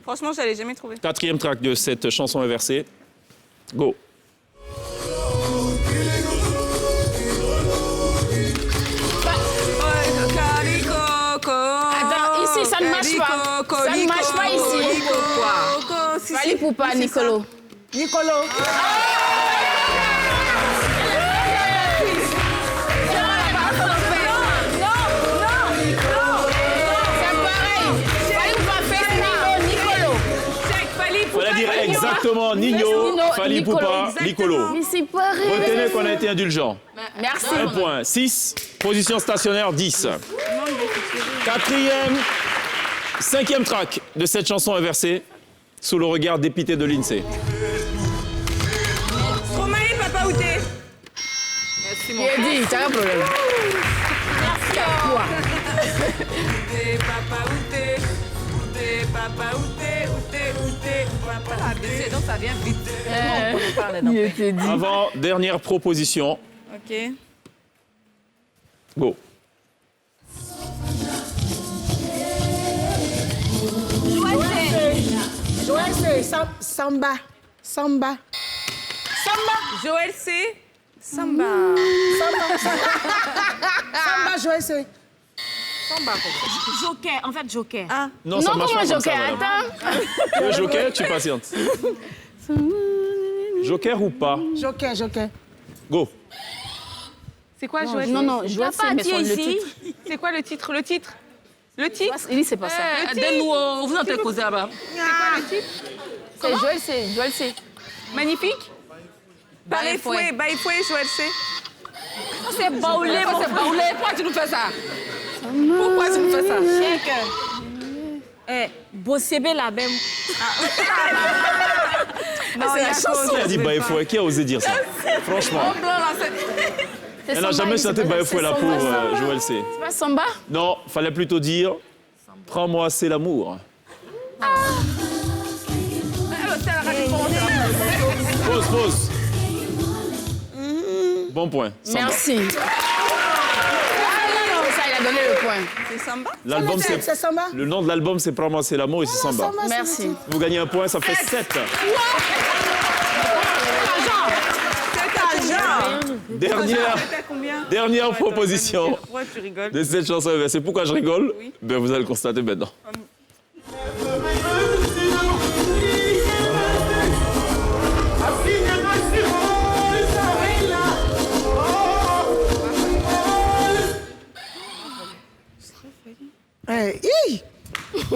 Franchement, je l'ai jamais trouvé. Quatrième track de cette chanson inversée. Go. Attends, ici, ça ne marche pas. Ça ne marche pas ici. Fali Poupa, Nicolo. Nicolo. Fallait dire exactement Nino, Fali Poupa, Nicolo. Mais c'est pareil. Retenez qu'on a été indulgent. Merci. 1 point. 6. Position stationnaire, 10. Quatrième, 5e track de cette chanson inversée, sous le regard dépité de l'INSEE. Stromae, Papa Outé. Il a dit, t'as un problème. Merci à toi. Outé, Papa Outé. Outé, Papa Outé. Outé, Papa Outé. Donc ça vient vite. Il était dit. Avant, dernière proposition. Ok. Go. Joël, c'est Samba. Samba. Joël, c'est Samba. Samba, Joël, c'est. Joker, en fait, Joker. Ah, Non, ça Non, marche comment pas comme ça, Joker? madame. Attends. Le Joker, tu patientes. Joker ou pas? Joker. Go. C'est quoi, Joël? Non, Joël, c'est mais son le titre. C'est quoi le titre? Le titre? Il dit c'est pas ça. Donne-nous, vous entendez causer là-bas. C'est quoi le titre? C'est Joël, c'est. Magnifique? Baïfoué, Joël C. C'est baoulé, pourquoi tu nous fais ça? Pourquoi tu nous fais ça? Bossébé la même. C'est la chanson. Qui a dit Baïfoué? Qui a osé dire ça? Franchement. Elle n'a jamais chanté Baïfoué là pour Joël C. C'est pas Samba? Non, fallait plutôt dire Prends-moi, c'est l'amour. Pause. Bon point. Samba. Merci. Ça, il a donné le point. C'est Samba? L'album, C'est Samba. Le nom de l'album, c'est Prends-moi, c'est l'amour et c'est Samba. Merci. Vous gagnez un point, ça fait 7. Dernière proposition Pourquoi tu rigoles? de cette chanson inversée. Pourquoi je rigole? Ben, vous allez le constater maintenant.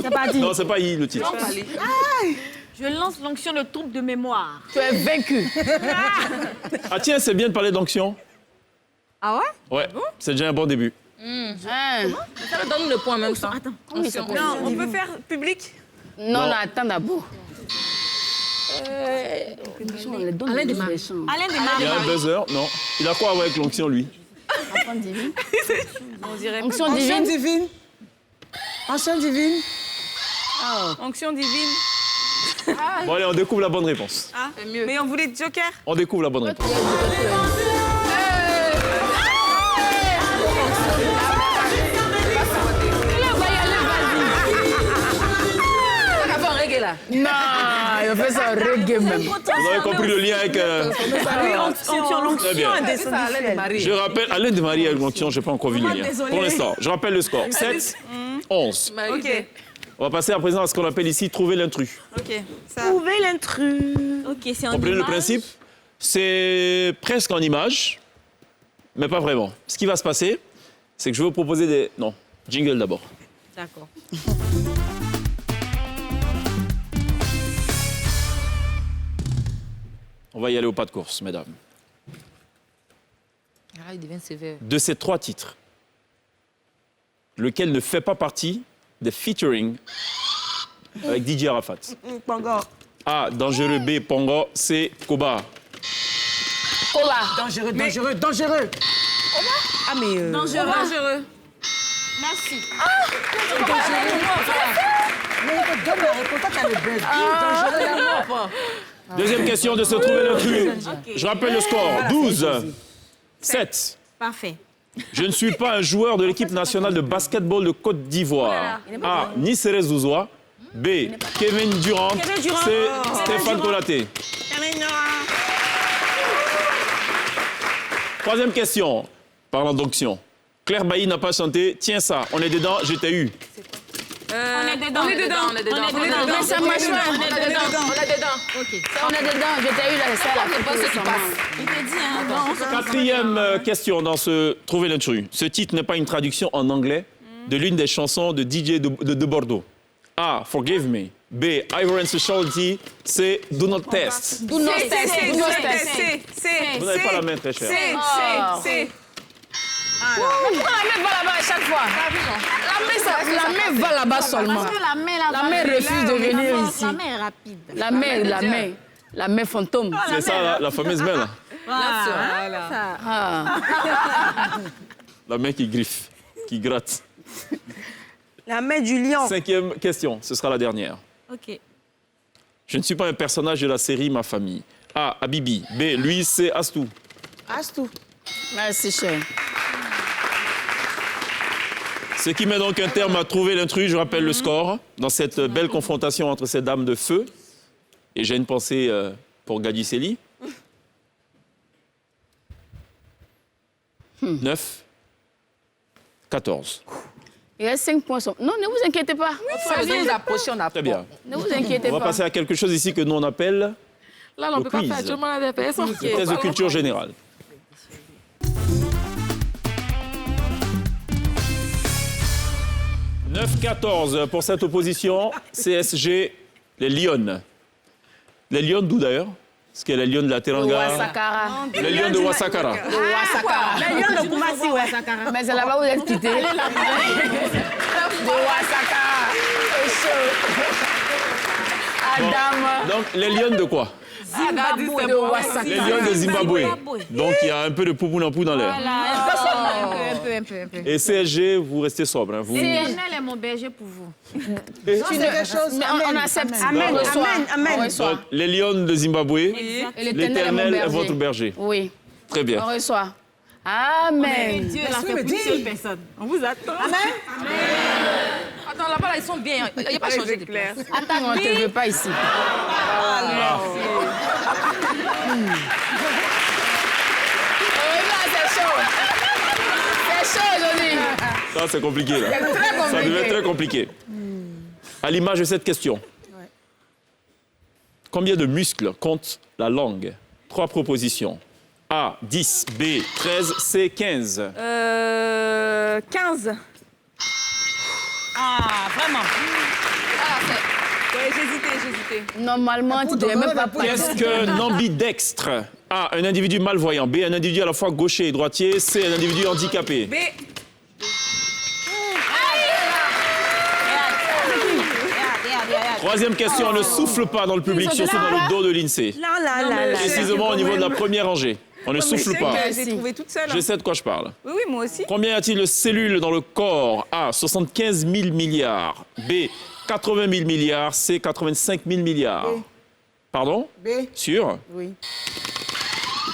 C'est pas dit. Non, c'est pas I le titre. Je lance l'onction de troupe de mémoire. Tu es vaincu. Ah tiens, c'est bien de parler d'onction. Ah ouais? Ouais, c'est déjà un bon début. Hein? Ça me donne le point même ça. Attends. Non, on peut faire public? Non, attends d'abord. Alain Desmarais. Alain Il y a Desmarais. un buzzer. Non. Il a quoi avec l'onction, lui? Enfant divine. On dirait Onction Onction divine. divine. Onction divine. onction divine. Bon, allez, on découvre la bonne réponse. Ah, mais on voulait Joker? On découvre la bonne réponse. Non, il fait ça reggae même. Vous avez compris le lien avec... Très bien. Je rappelle, Alain Desmarais avec l'onction, je n'ai pas encore vu le lien. Pour l'instant, je rappelle le score. 7, 11. Ok, On va passer à présent à ce qu'on appelle ici trouver l'intrus. ok. Ça. Trouver l'intrus. Ok, c'est en Comprenez le image. principe? C'est presque en image, mais pas vraiment. Ce qui va se passer, c'est que je vais vous proposer des... Non, jingle d'abord. D'accord. On va y aller au pas de course, mesdames. Ah, il devient sévère. De ces 3 titres, lequel ne fait pas partie des featuring avec DJ Arafat? Pongo. A. Dangereux. B. Pongo. C. Koba. Kola. Dangereux. Ah, mais. Dangereux. Merci. Mais donne la réponse, toi, t'as le buzz. Dangereux. Deuxième question de se trouver l'intrus. Je rappelle le score. 12. 7. Parfait. Je ne suis pas un joueur de l'équipe nationale de basketball de Côte d'Ivoire. A. Nisseré Zouzoua. B. Kevin Durant. C. Stéphane Konaté. Troisième question. Parlant d'onction. Claire Bailly n'a pas chanté. Tiens ça, on est dedans, je t'ai eu. On est dedans. Mais ça marche pas. On est dedans. On est dedans. Je t'ai eu là, ça là. C'est pas ce qui passe. Il te dit, hein, Quatrième question dans ce Trouver l'intrus. Ce titre n'est pas une traduction en anglais de l'une des chansons de DJ de Bordeaux. A. Forgive Me. B. Ivor and Sociality. C. Do Not Test. Do not test. Vous n'avez pas la main très chère. C. Pourquoi la main va là-bas à chaque fois? La main va là-bas seulement. Parce que la main, La main refuse de venir ici. La main est rapide. La main fantôme. C'est ça, la fameuse main, là. Ah. La main qui griffe, qui gratte. La main du lion. Cinquième question, ce sera la dernière. Ok. Je ne suis pas un personnage de la série Ma Famille. A. Habibi. B. Lui, c'est Astou. Astou. Merci, cher. Ce qui met donc un terme à trouver l'intrus. Je rappelle le score dans cette belle confrontation entre ces dames de feu. Et j'ai une pensée pour Gadi Sely. 9, 14. Il y a 5 points. Non, ne vous inquiétez pas. Ça vient d'approcher, on a Très bien. Ne vous inquiétez On va pas. passer à quelque chose ici que nous on appelle Là, on le peut pas quiz. faire du mal à des personnes. le test de culture générale. 9-14 pour cette opposition. CSG, les Lions. Les Lions d'où d'ailleurs? Est-ce qu'il y a les Lions de la Teranga? Wasakara. Les Lions de Wasakara. De Wasakara. Les lions de Koumassi, ouais. Mais c'est là-bas où vous êtes quittés. De Wasakara. C'est chaud. Adam. Donc, les Lions de quoi? Zimbabwe. De Wasakara. Les Lions de Zimbabwe. Donc, il y a un peu de poupou-nampou dans l'air. Un peu. Et CSG, vous restez sobre. Hein, vous... L'éternel est mon berger pour vous. C'est quelque chose. Mais on accepte. Amen, On reçoit. amen. On reçoit. Donc, les Lions de Zimbabwe, Et l'Éternel est votre berger. Oui. Très bien. On reçoit. Amen. Dieu l'a fait pour une seule personne. On vous attend. Attends, là-bas, là, ils sont bien. Il n'y a pas changé de place. Attends, on ne te veut pas ici. C'est chaud. C'est chaud aujourd'hui. Ça, c'est compliqué, là. C'est très compliqué. Ça devait être très compliqué. À l'image de cette question, combien de muscles compte la langue? 3 propositions. A, 10, B, 13, C, 15. 15. Ah, vraiment. Ouais, j'hésitais. Normalement, tu ne devais même pas partir. Qu'est-ce qu'un ambidextre? A, un individu malvoyant. B, un individu à la fois gaucher et droitier. C, un individu handicapé. B. Troisième question, on ne souffle pas dans le public, surtout dans le dos de l'INSEE. Là. Précisément au niveau de la première rangée. On ne souffle pas. J'ai trouvé toute seule. Je sais de quoi je parle. Oui, moi aussi. Combien y a-t-il de cellules dans le corps? A, 75 000 milliards. B, 80 000 milliards. C, 85 000 milliards. B. Pardon? B. Sûr? Oui.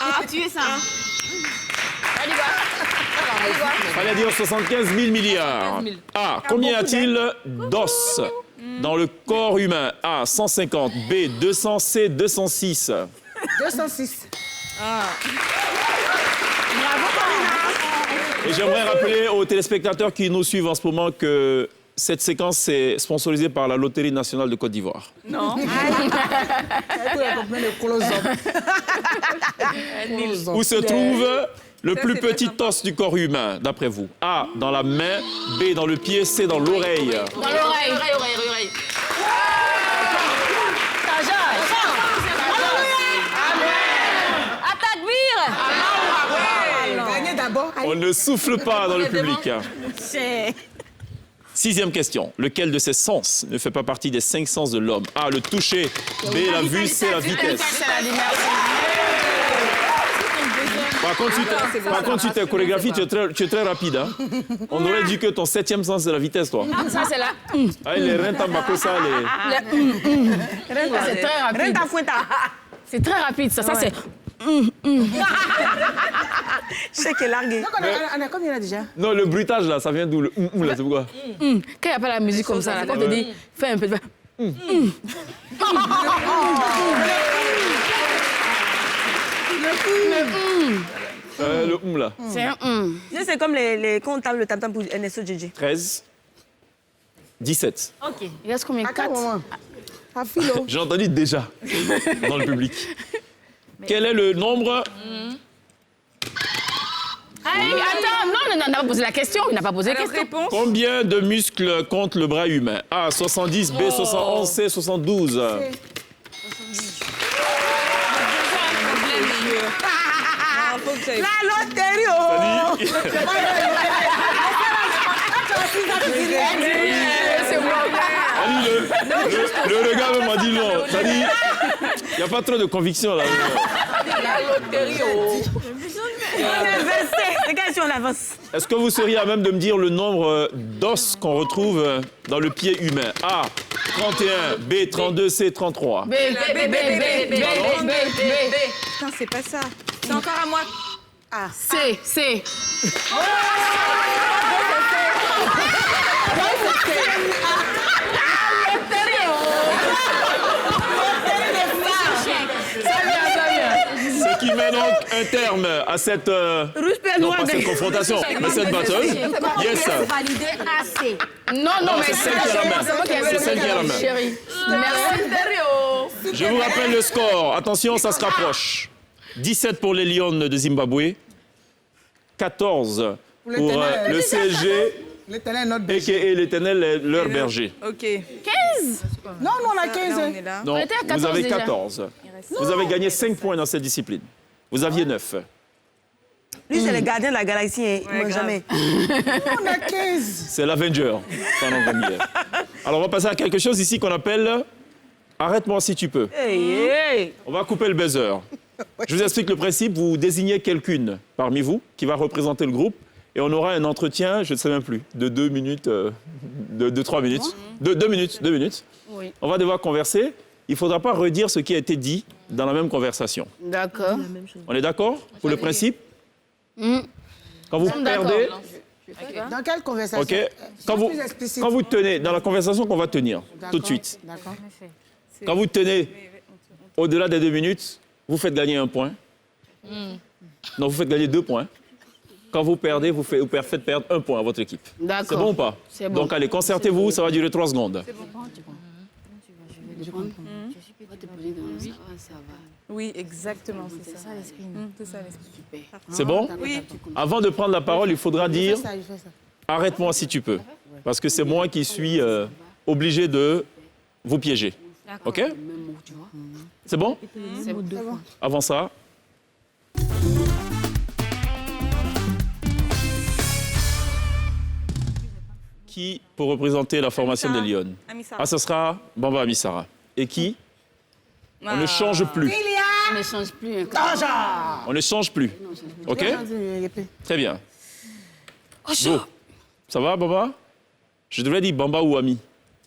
Ah, tu es ça. Fallait dire 75 000 milliards. A, combien y a-t-il d'os dans le corps humain? A, 150. B, 200. C, 206. 206. Et j'aimerais rappeler aux téléspectateurs qui nous suivent en ce moment que cette séquence est sponsorisée par la Loterie nationale de Côte d'Ivoire. Non. Où se trouve le Ça, plus c'est pas petit sympa. os du corps humain, d'après vous? A, dans la main. B, dans le pied. C, dans l'oreille. Dans l'oreille. Oreille. Gagnez d'abord. On ne souffle pas dans le public. Sixième question. Lequel de ces sens ne fait pas partie des 5 sens de l'homme? A, le toucher. B, la vue. C, la vitesse. C'est la lumière. Par contre, sur tes chorégraphies, tu es très rapide. Hein? On aurait dit que ton 7e sens, c'est la vitesse, toi. Ça, c'est la... Ah, les reins tambako, ça, les... C'est très rapide. Renta foueta. C'est très rapide, ça. Ça, c'est... Je sais qu'elle est larguée. Donc, on a combien là déjà? Non, le bruitage, là, ça vient d'où? Le là, c'est pourquoi? Quand il n'y a pas la musique comme ça, là, quand on te dit, fais un peu de... Le là. C'est un... C'est comme les comptables, le tam-tam pour NSO JJ. 13. 17. Ok. Il reste combien? 4. À philo. J'ai entendu déjà dans le public. Quel est le nombre? Attends, non, il n'a pas posé la question. Il n'a pas posé la Alors, question. réponse. Combien de muscles compte le bras humain? A, 70, B, 71, C, 72. La loterie, oh! C'est moi. Le regard m'a dit non. Ça dit, il n'y a pas trop de conviction là. On est versé. Regarde si on avance. Est-ce que vous seriez à même de me dire le nombre d'os qu'on retrouve dans le pied humain? A, 31, B, 32, C, 33. B. Putain, c'est pas ça. C'est encore à moi. C. Ce qui met donc un terme à cette, non pas cette confrontation, mais cette bataille. Yes. Validé AC. Non, mais c'est celle qui a la main. C'est celle qui a la main. Chérie. Merci. Je vous rappelle le score. Attention, ça se rapproche. 17 pour les Lions de Zimbabwe, 14 pour le CSG L'éternel est notre berger. A.K.A. l'Éternel est leur berger. Ok. 15. Non, nous, on a 15. Là, on est là. Non, On était à vous 14 avez déjà. 14. Vous avez gagné 5 points dans cette discipline. Vous aviez 9. Lui, c'est le gardien de la galaxie. Hein. Ouais, Il mange grave. jamais. On a 15. C'est l'Avenger. Pardon, Camille. Alors, on va passer à quelque chose ici qu'on appelle arrête-moi si tu peux. Hey, hey. On va couper le buzzer. Je vous explique le principe. Vous désignez quelqu'une parmi vous qui va représenter le groupe et on aura un entretien, je ne sais même plus, de 2 minutes, de 3 minutes. 2 minutes, 2 minutes. Oui. On va devoir converser. Il ne faudra pas redire ce qui a été dit dans la même conversation. D'accord. On est d'accord pour le principe? Quand vous Nous sommes d'accord. perdez, Dans quelle conversation? OK. Quand plus explicite. vous tenez, dans la conversation qu'on va tenir, tout de suite, D'accord. quand vous tenez au-delà des 2 minutes, vous faites gagner 1 point. Non, vous faites gagner 2 points. Quand vous perdez, vous faites perdre 1 point à votre équipe. D'accord. C'est bon ou pas? C'est bon. Donc allez, concertez-vous, ça va durer 3 secondes. Oui, exactement, c'est ça l'esprit. C'est ça l'esprit. C'est bon? Oui. Avant de prendre la parole, il faudra dire Ça, il fait ça. arrête-moi si tu peux. Parce que c'est moi qui suis obligé de vous piéger. OK? C'est bon? C'est bon. Avant ça. Qui pour représenter la formation des Lions? Amissa. Ah, ce sera Bamba Amissara. Et qui? On ne change plus. On ne change plus. Hein. On ne change plus. OK? Très bien. Go. Ça va, Bamba? Je devrais dire Bamba ou Ami?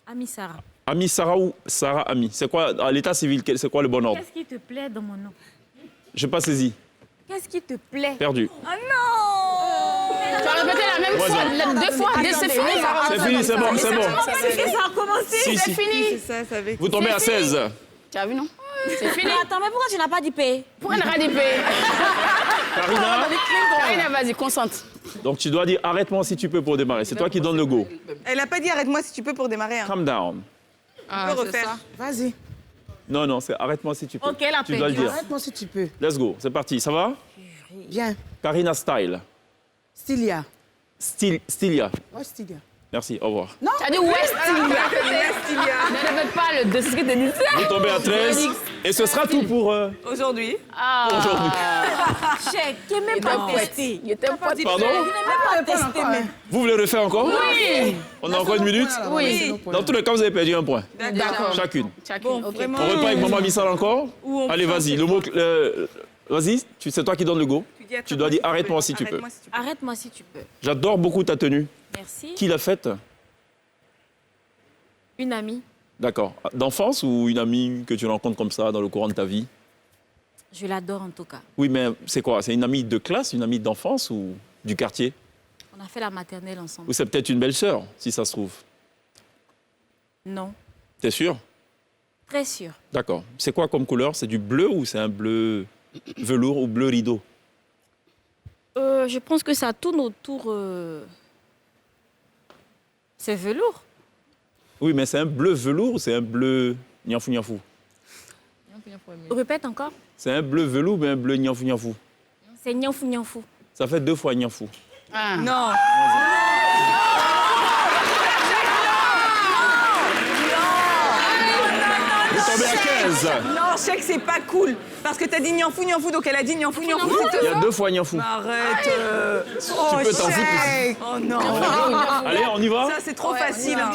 Ami Sarah. Ami Sarah ou Sarah Ami? C'est quoi, à l'état civil, c'est quoi le bon ordre? Qu'est-ce qui te plaît dans mon nom? Je n'ai pas saisi. Qu'est-ce qui te plaît? Perdu. Oh non! Tu as répété la même Ouais, fois, ça. 2 fois. C'est fini. C'est fini, c'est bon, c'est bon. Ça a commencé! Si, si. Fini. C'est ça, ça avait... Vous tombez à 16. Tu as vu, non? C'est fini. Attends, mais pourquoi tu n'as pas dit paix? Pour un radipé. Karina, Karina, vas-y, concentre. donc tu dois dire arrête-moi si tu peux pour démarrer. C'est toi qui donne le go. Elle a pas dit arrête-moi si tu peux pour démarrer. Hein. Calm down. Tu peux refaire. Vas-y. Non, non, c'est arrête-moi si tu peux. Ok, la Tu dois le dire. Arrête-moi si tu peux. Let's go, c'est parti. Ça va? Viens. Karina Style. Stylia. Stylia. Oh, Stylia. Merci, au revoir. Tu as dit West. Ne répète pas le 2, c'est ce que tu dis. Vous tombez à 13. Et ce sera tout pour Aujourd'hui. aujourd'hui. Chèque, qui n'est même pas testé. Il était pote. Pardon? Même pas testé, mais... Vous voulez refaire encore? Oui. On a encore 1 minute? Oui. Dans tous les cas, vous avez perdu 1 point. D'accord. Chacune. Bon, On repart avec Maman Missal encore? Allez, vas-y. Le mot... Vas-y, c'est toi qui donne le go. Tu dois dire arrête-moi si tu peux. Arrête-moi si tu peux. J'adore beaucoup ta tenue. Merci. Qui l'a faite? Une amie. D'accord. D'enfance ou une amie que tu rencontres comme ça dans le courant de ta vie? Je l'adore en tout cas. Oui, mais c'est quoi? C'est une amie de classe, une amie d'enfance ou du quartier? On a fait la maternelle ensemble. Ou c'est peut-être une belle-sœur, si ça se trouve? Non. T'es sûr? Très sûr. D'accord. C'est quoi comme couleur? C'est du bleu ou c'est un bleu velours ou bleu rideau? Je pense que ça tourne autour... C'est velours. Oui, mais c'est un bleu velours ou c'est un bleu niafou niafou? Répète encore. C'est un bleu velours ou un bleu niafou niafou? C'est nianfou nianfou. Ça fait 2 fois niafou. Non. Vous tombez à 15. Non, je sais que c'est pas cool. Parce que t'as dit nianfou, nianfou, donc elle a dit nianfou, nianfou. Il y a 2 fois niafou. Arrête. Oh, peux t'en foutre. Chèque. Oh non. Allez, on y va? Ça, c'est trop facile. Hein.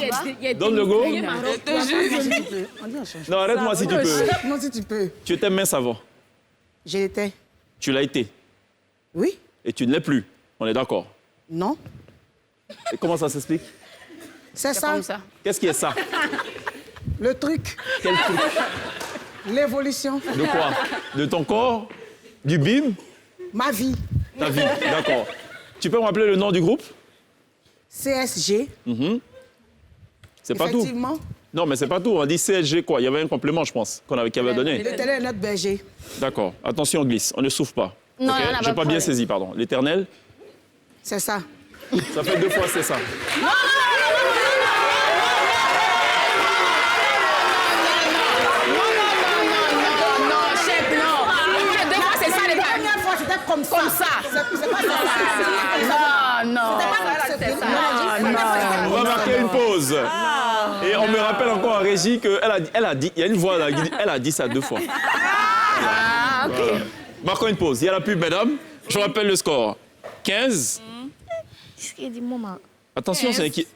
Donne le go. On Non, arrête-moi si tu peux. Arrête-moi si tu peux. Tu étais mince avant. Je l'étais. Tu l'as été. Oui? Et tu ne l'es plus. On est d'accord. Non? Et comment ça s'explique? C'est ça. Comme ça. Qu'est-ce qui est ça? Le truc. Quel truc? L'évolution. De quoi? De ton corps? Du bim? Ma vie. Ta vie. D'accord. Tu peux me rappeler le nom du groupe? CSG. C'est pas tout. Effectivement. Non, mais c'est pas tout. On dit CSG quoi? Il y avait un complément, je pense, qui avait donné. L'éternel est notre berger. D'accord. Attention, on glisse. On ne souffle pas. Non, Ok? non, non, J'ai pas pas de bien problème. saisi, pardon. L'éternel, C'est ça. ça fait 2 fois, c'est ça. Non, chef, non. Il y a 2 fois, c'est ça, les La gars. première fois, c'était comme ça. Comme ça. C'est pas ça. Non, non. C'est pas ça. Non, non. pause. Et on me rappelle encore en régie qu'elle a dit, il y a une voix là, elle a dit ça 2 fois. Ah, ok. Voilà. Marquons une pause. Il y a la pub, mesdames. Je rappelle le score. 15. Qu'est-ce qu'il dit, maman? Attention,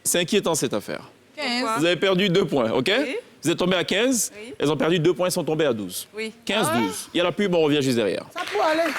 c'est inquiétant cette affaire. 15. Vous avez perdu 2 points, OK? Oui. Vous êtes tombés à 15. Oui. Elles ont perdu 2 points, elles sont tombées à 12. Oui. 15-12. Il y a la pub, on revient juste derrière. Ça peut aller.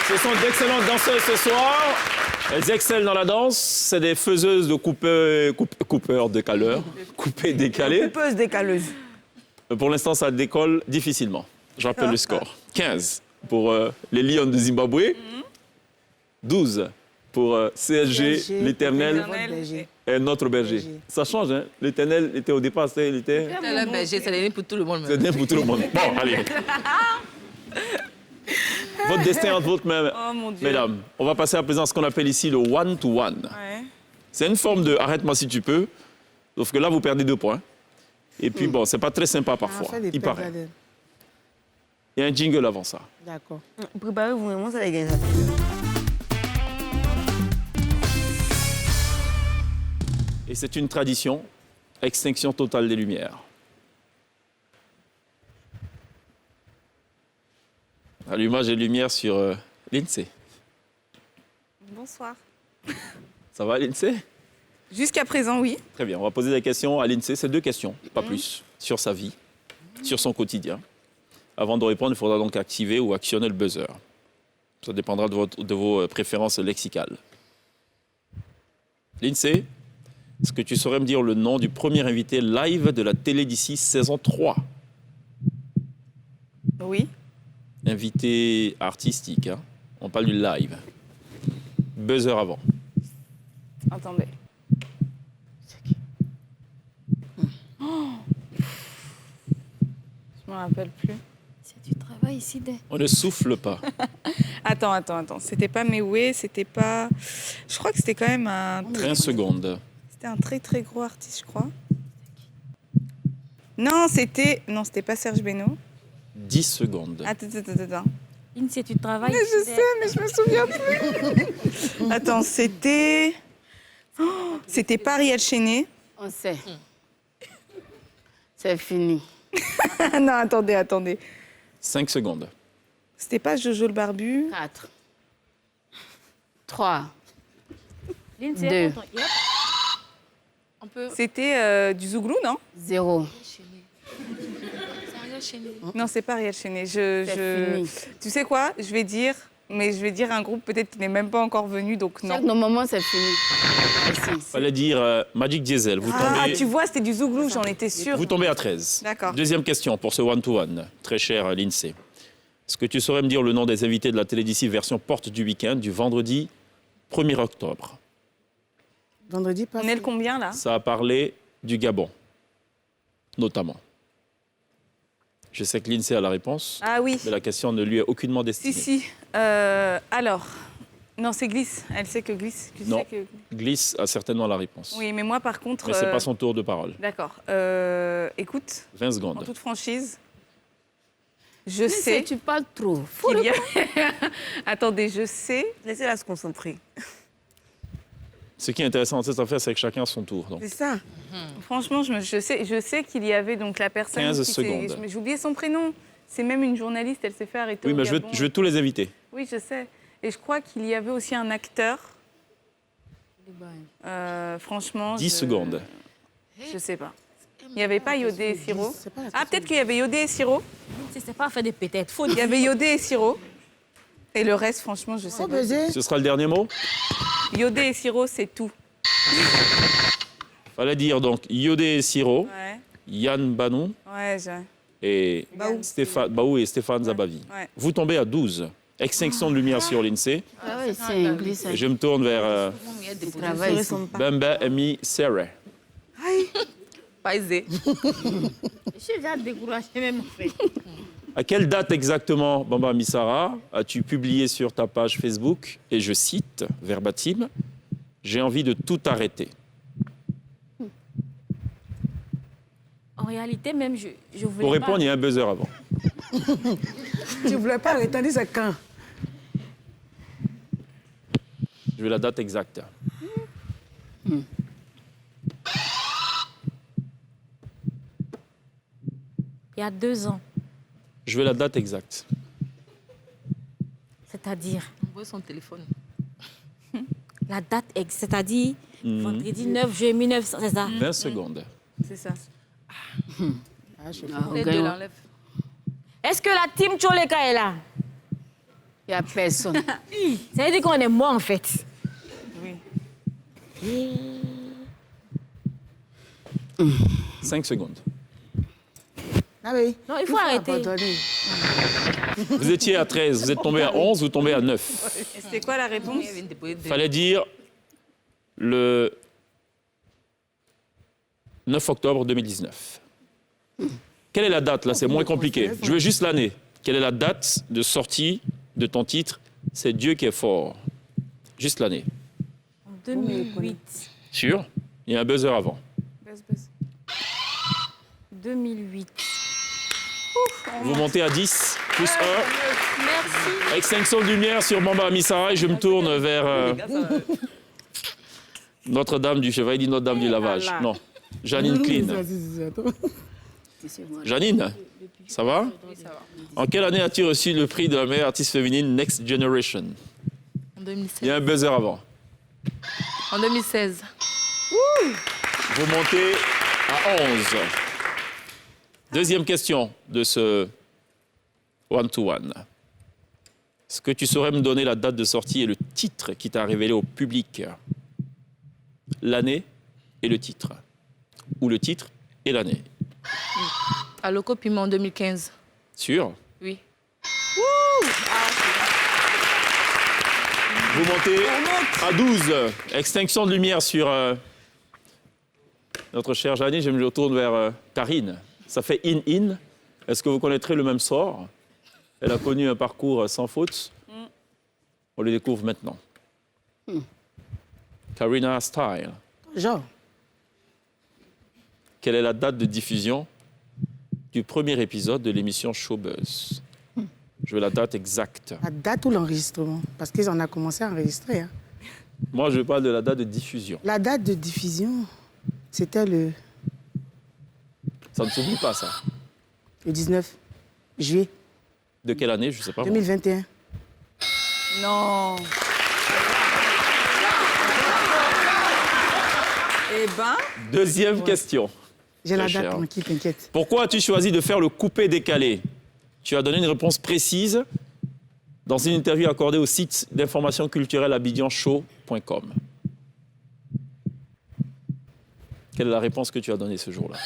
Ce sont d'excellentes danseuses ce soir. Elles excellent dans la danse. C'est des faiseuses de coupeurs décaleurs. Coupés décalés. Coupeuse décaleuse. Pour l'instant, ça décolle difficilement. Je rappelle le score. 15 pour les Lions de Zimbabwe. 12 pour CSG, l'Éternel et notre berger. Ça change, hein? L'Éternel était au départ, il était... C'est le berger, c'est l'année pour tout le monde. C'est bien pour tout le monde. Bon, allez. Votre destin entre votre main, Oh mon Dieu. mesdames. On va passer à présent à ce qu'on appelle ici le one-to-one. Ouais. C'est une forme de arrête-moi si tu peux, sauf que là, vous perdez 2 points. Et puis, bon, c'est pas très sympa parfois, il paraît. Il y a un jingle avant ça. D'accord. Préparez-vous, vraiment, ça les gagne. Et c'est une tradition, extinction totale des Lumières. Allumage des lumières sur l'INSEE. Bonsoir. Ça va, l'INSEE? Jusqu'à présent, oui. Très bien, on va poser des questions à l'INSEE. C'est 2 questions, pas plus, sur sa vie, sur son quotidien. Avant de répondre, il faudra donc activer ou actionner le buzzer. Ça dépendra de vos préférences lexicales. L'INSEE, est-ce que tu saurais me dire le nom du premier invité live de la télé d'ici saison 3? Oui. Invité artistique, hein. On parle du live. Buzzer avant. Attendez. Je me rappelle plus. C'est du travail ici, des. On ne souffle pas. Attends. C'était pas Mewé, c'était pas... Je crois que c'était quand même un... 15 secondes. C'était un très très gros artiste, je crois. Non, c'était pas Serge Beno. 10 secondes. Attends. Lindsay, tu travailles. Mais je sais, mais je me souviens plus. Attends, c'était... Oh, c'était pas Ariel Chenet. On sait. C'est fini. Non, attendez. 5 secondes. C'était pas Jojo le Barbu. 4. 3. Lindsay, Deux. attends, yep. On peut. C'était du Zouglou, non? 0. Non, c'est pas Ariel Chenet. C'est fini. Tu sais quoi? Je vais dire un groupe peut-être qui n'est même pas encore venu, donc non. Chaque moment, c'est fini. Merci. Fallait dire Magic Diesel. Vous Ah, tombez, tu vois, c'était du Zouglou, j'en étais sûre. vous tombez à 13. D'accord. Deuxième question pour ce one-to-one. Très cher l'INSEE. Est-ce que tu saurais me dire le nom des invités de la télé d'ici version porte du week-end du vendredi 1er octobre? Vendredi On passé. est le combien, là? Ça a parlé du Gabon, notamment. Je sais que l'INSEE a la réponse, Ah oui. mais la question ne lui est aucunement destinée. Si. Alors, non, c'est Glisse. Elle sait que Glisse. Tu Non. sais que... Glisse a certainement la réponse. Oui, mais moi, par contre... Mais ce n'est pas son tour de parole. D'accord. Écoute, 20 en secondes. toute franchise, je Lindsay, sais tu parles trop. qu'il y a... Attendez, je sais... Laissez-la se concentrer. Ce qui est intéressant dans cette affaire, c'est que chacun a son tour. Donc. C'est ça. Franchement, je sais qu'il y avait donc la personne... 15 qui s'est- secondes. J'ai oublié son prénom. C'est même une journaliste, elle s'est fait arrêter Oui, au mais je Gabon. veux tous les inviter. Oui, je sais. Et je crois qu'il y avait aussi un acteur. Franchement... 10 secondes. Je sais pas. Il n'y avait pas Yodé et Siro. C'est pas la Ah, question. peut-être qu'il y avait Yodé et Siro. Lindsay, c'est pas fait des peut-être. Faut Il y avait Yodé et Siro. Et le reste, franchement, je sais Faut pas. baiser. Ce sera le dernier mot. Yodé et Siro, c'est tout. Fallait dire donc Yodé et Siro. Ouais. Yann Banou Ouais, j'ai. et Baou et Stéphane Zabavi. Ouais. Vous tombez à 12. Extinction de lumière sur l'INSEE. Ah oui, c'est anglais, ça. Et je me tourne vers Travail ici. Bemba Emi Serre. Pas aisé. Je suis déjà découragée même en fait. À quelle date exactement, Bamba Missara, as-tu publié sur ta page Facebook, et je cite, verbatim, « J'ai envie de tout arrêter ». En réalité, même, je voulais Pour répondre, pas... il y a un buzzer avant. Tu ne voulais pas arrêter, c'est quand? Je veux la date exacte. Il y a 2 ans, Je veux la date exacte. c'est-à-dire Envoie son téléphone. la date exacte, c'est-à-dire vendredi 9 juillet 1900, c'est ça? 20 secondes. C'est ça. Les deux, l'enlève. Est-ce que la team Tcholeka est là? Il n'y a personne. Ça veut dire qu'on est mort en fait. Oui. 5 secondes. Ah oui. Non, il faut arrêter. abandonner. Vous étiez à 13, vous êtes tombé à 11, vous tombez à 9. Et c'était quoi la réponse? Il vient de déposer deux. Fallait dire le 9 octobre 2019. Quelle est la date, là? C'est moins compliqué. Je veux juste l'année. Quelle est la date de sortie de ton titre? C'est Dieu qui est fort. Juste l'année. En 2008. Sûr? Il y a un buzzer avant. 2008. Vous montez à 10, plus 1. Merci. Extinction de lumière sur Bamba Missara et je me tourne vers Notre-Dame du Cheval, dit Notre-Dame du Lavage. là. Non, Janine Clean. Janine, ça va? En quelle année as-tu reçu le prix de la meilleure artiste féminine Next Generation? En 2016. Il y a un buzzer avant. En 2016. Vous montez à 11. Deuxième question de ce one-to-one. Est-ce que tu saurais me donner la date de sortie et le titre qui t'a révélé au public? L'année et le titre. Ou le titre et l'année. À Loco Piment en 2015. Sûr? Oui. Vous montez à 12. Extinction de lumière sur notre chère Janine. Je me retourne vers Karine. Ça fait in-in. Est-ce que vous connaîtrez le même sort? Elle a connu un parcours sans faute. On le découvre maintenant. Karina Style. Genre, Quelle est la date de diffusion du premier épisode de l'émission Showbuzz? Je veux la date exacte. la date ou l'enregistrement? Parce qu'ils en ont commencé à enregistrer. Hein. Moi, je parle de la date de diffusion. La date de diffusion, c'était le Ça ne s'oublie pas, ça. 19 juillet De quelle année? Je ne sais pas. moi. 2021. Non. Eh ben, Deuxième question. J'ai la Très date cher. tranquille, t'inquiète. Pourquoi as-tu choisi de faire le coupé-décalé? Tu as donné une réponse précise dans une interview accordée au site d'information culturelle abidjanshow.com. Quelle est la réponse que tu as donnée ce jour-là?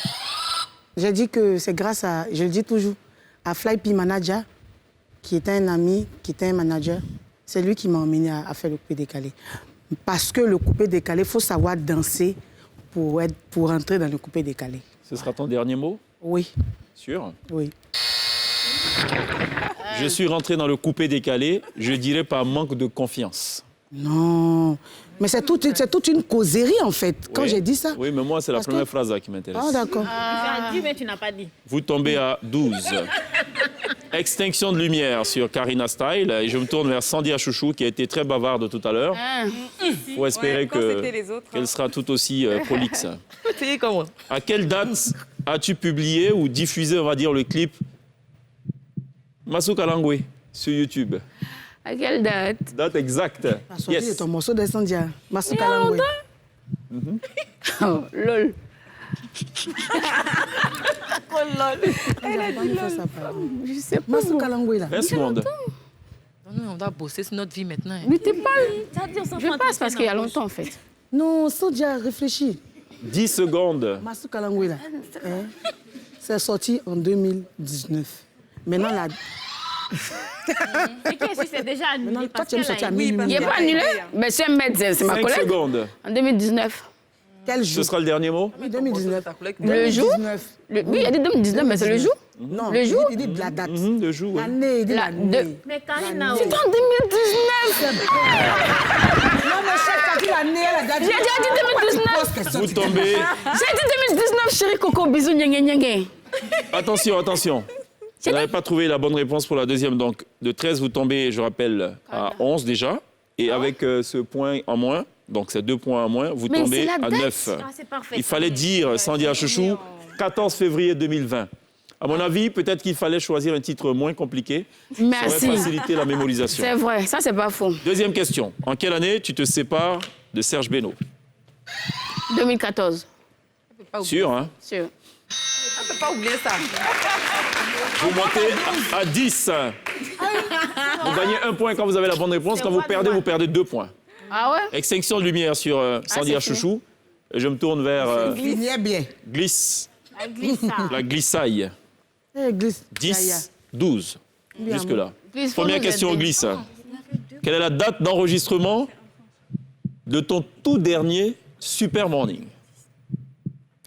J'ai dit que c'est grâce à, je le dis toujours, à Flypy Manager, qui était un ami, qui était un manager. C'est lui qui m'a emmené à faire le coupé décalé. Parce que le coupé décalé, il faut savoir danser pour entrer dans le coupé décalé. Ce sera ton dernier mot? Oui, Sûr? oui. Je suis rentré dans le coupé-décalé, je dirais par manque de confiance. Non, mais c'est toute une causerie en fait, quand Oui. j'ai dit ça. Oui, mais moi, c'est la Parce que- première phrase là qui m'intéresse. Ah d'accord. Tu as dit, mais tu n'as pas dit. Vous tombez à 12. Extinction de lumière sur Karina Style. Et je me tourne vers Sandia Chouchou, qui a été très bavarde tout à l'heure. Il faut espérer ouais, quand c'était les autres. qu'elle sera tout aussi prolixe. C'est comment? À quelle date as-tu publié ou diffusé, on va dire, le clip Masou Kalangwe sur YouTube? À quelle date? Date exacte. La sortie de Yes. ton morceau d'Incendia, Masuka Langwe. Oh, lol. Je sais pas. Masuka Langwe là. 20 secondes. Non, on doit bosser sur notre vie maintenant. Mais t'es pas... Je passe parce qu'il y a longtemps, en fait. Non, Sodia, réfléchis. 10 secondes. Massou Kalangoué, là, c'est sorti en 2019. Maintenant, là... Et qu'est-ce que c'est déjà annulé? Maintenant, toi, Parce tu aimes qu'elle a sortir à été- minuit. Il n'est pas annulé? Mais c'est un médecin, c'est ma 5 collègue. secondes. En 2019. Quel Ce jour? sera le dernier mot. Oui, 2019. Le jour? 2019. Oui, il a dit 2019, mais c'est le jour? Non, Le jour? il dit de la date. Le jour, oui. L'année, il dit La- l'année. Mais Karina, C'est en 2019! Non, mais chef, t'as dit l'année, elle a J'ai déjà dit 2019! Vous tombez. J'ai dit 2019, chérie Coco, bisous, gna gna gna. Attention, attention. Vous n'avez pas trouvé la bonne réponse pour la deuxième. Donc, de 13, vous tombez, je rappelle, à 11 déjà. Et avec ce point en moins, donc c'est 2 points en moins, vous Mais tombez c'est la à date. 9. Ah, c'est parfait. Il fallait dire, Sandia Chouchou, 14 février 2020. À mon avis, peut-être qu'il fallait choisir un titre moins compliqué. Ça Merci. aurait facilité la mémorisation. C'est vrai, ça, c'est pas faux. Deuxième question. En quelle année tu te sépares de Serge Beno? 2014, Sûr, hein? sûr. On ne peut pas oublier ça. Vous montez à 10. Vous gagnez 1 point quand vous avez la bonne réponse. Quand vous perdez 2 points. Ah ouais? Extinction de lumière sur Sandia c'est Chouchou. Et je me tourne vers Finir bien. Glisse, La glissade. la glissaille. Eh, glisse. 10, 12. Jusque-là. Glisse, faut Première nous question, aider. Glisse. Quelle est la date d'enregistrement de ton tout dernier Super Morning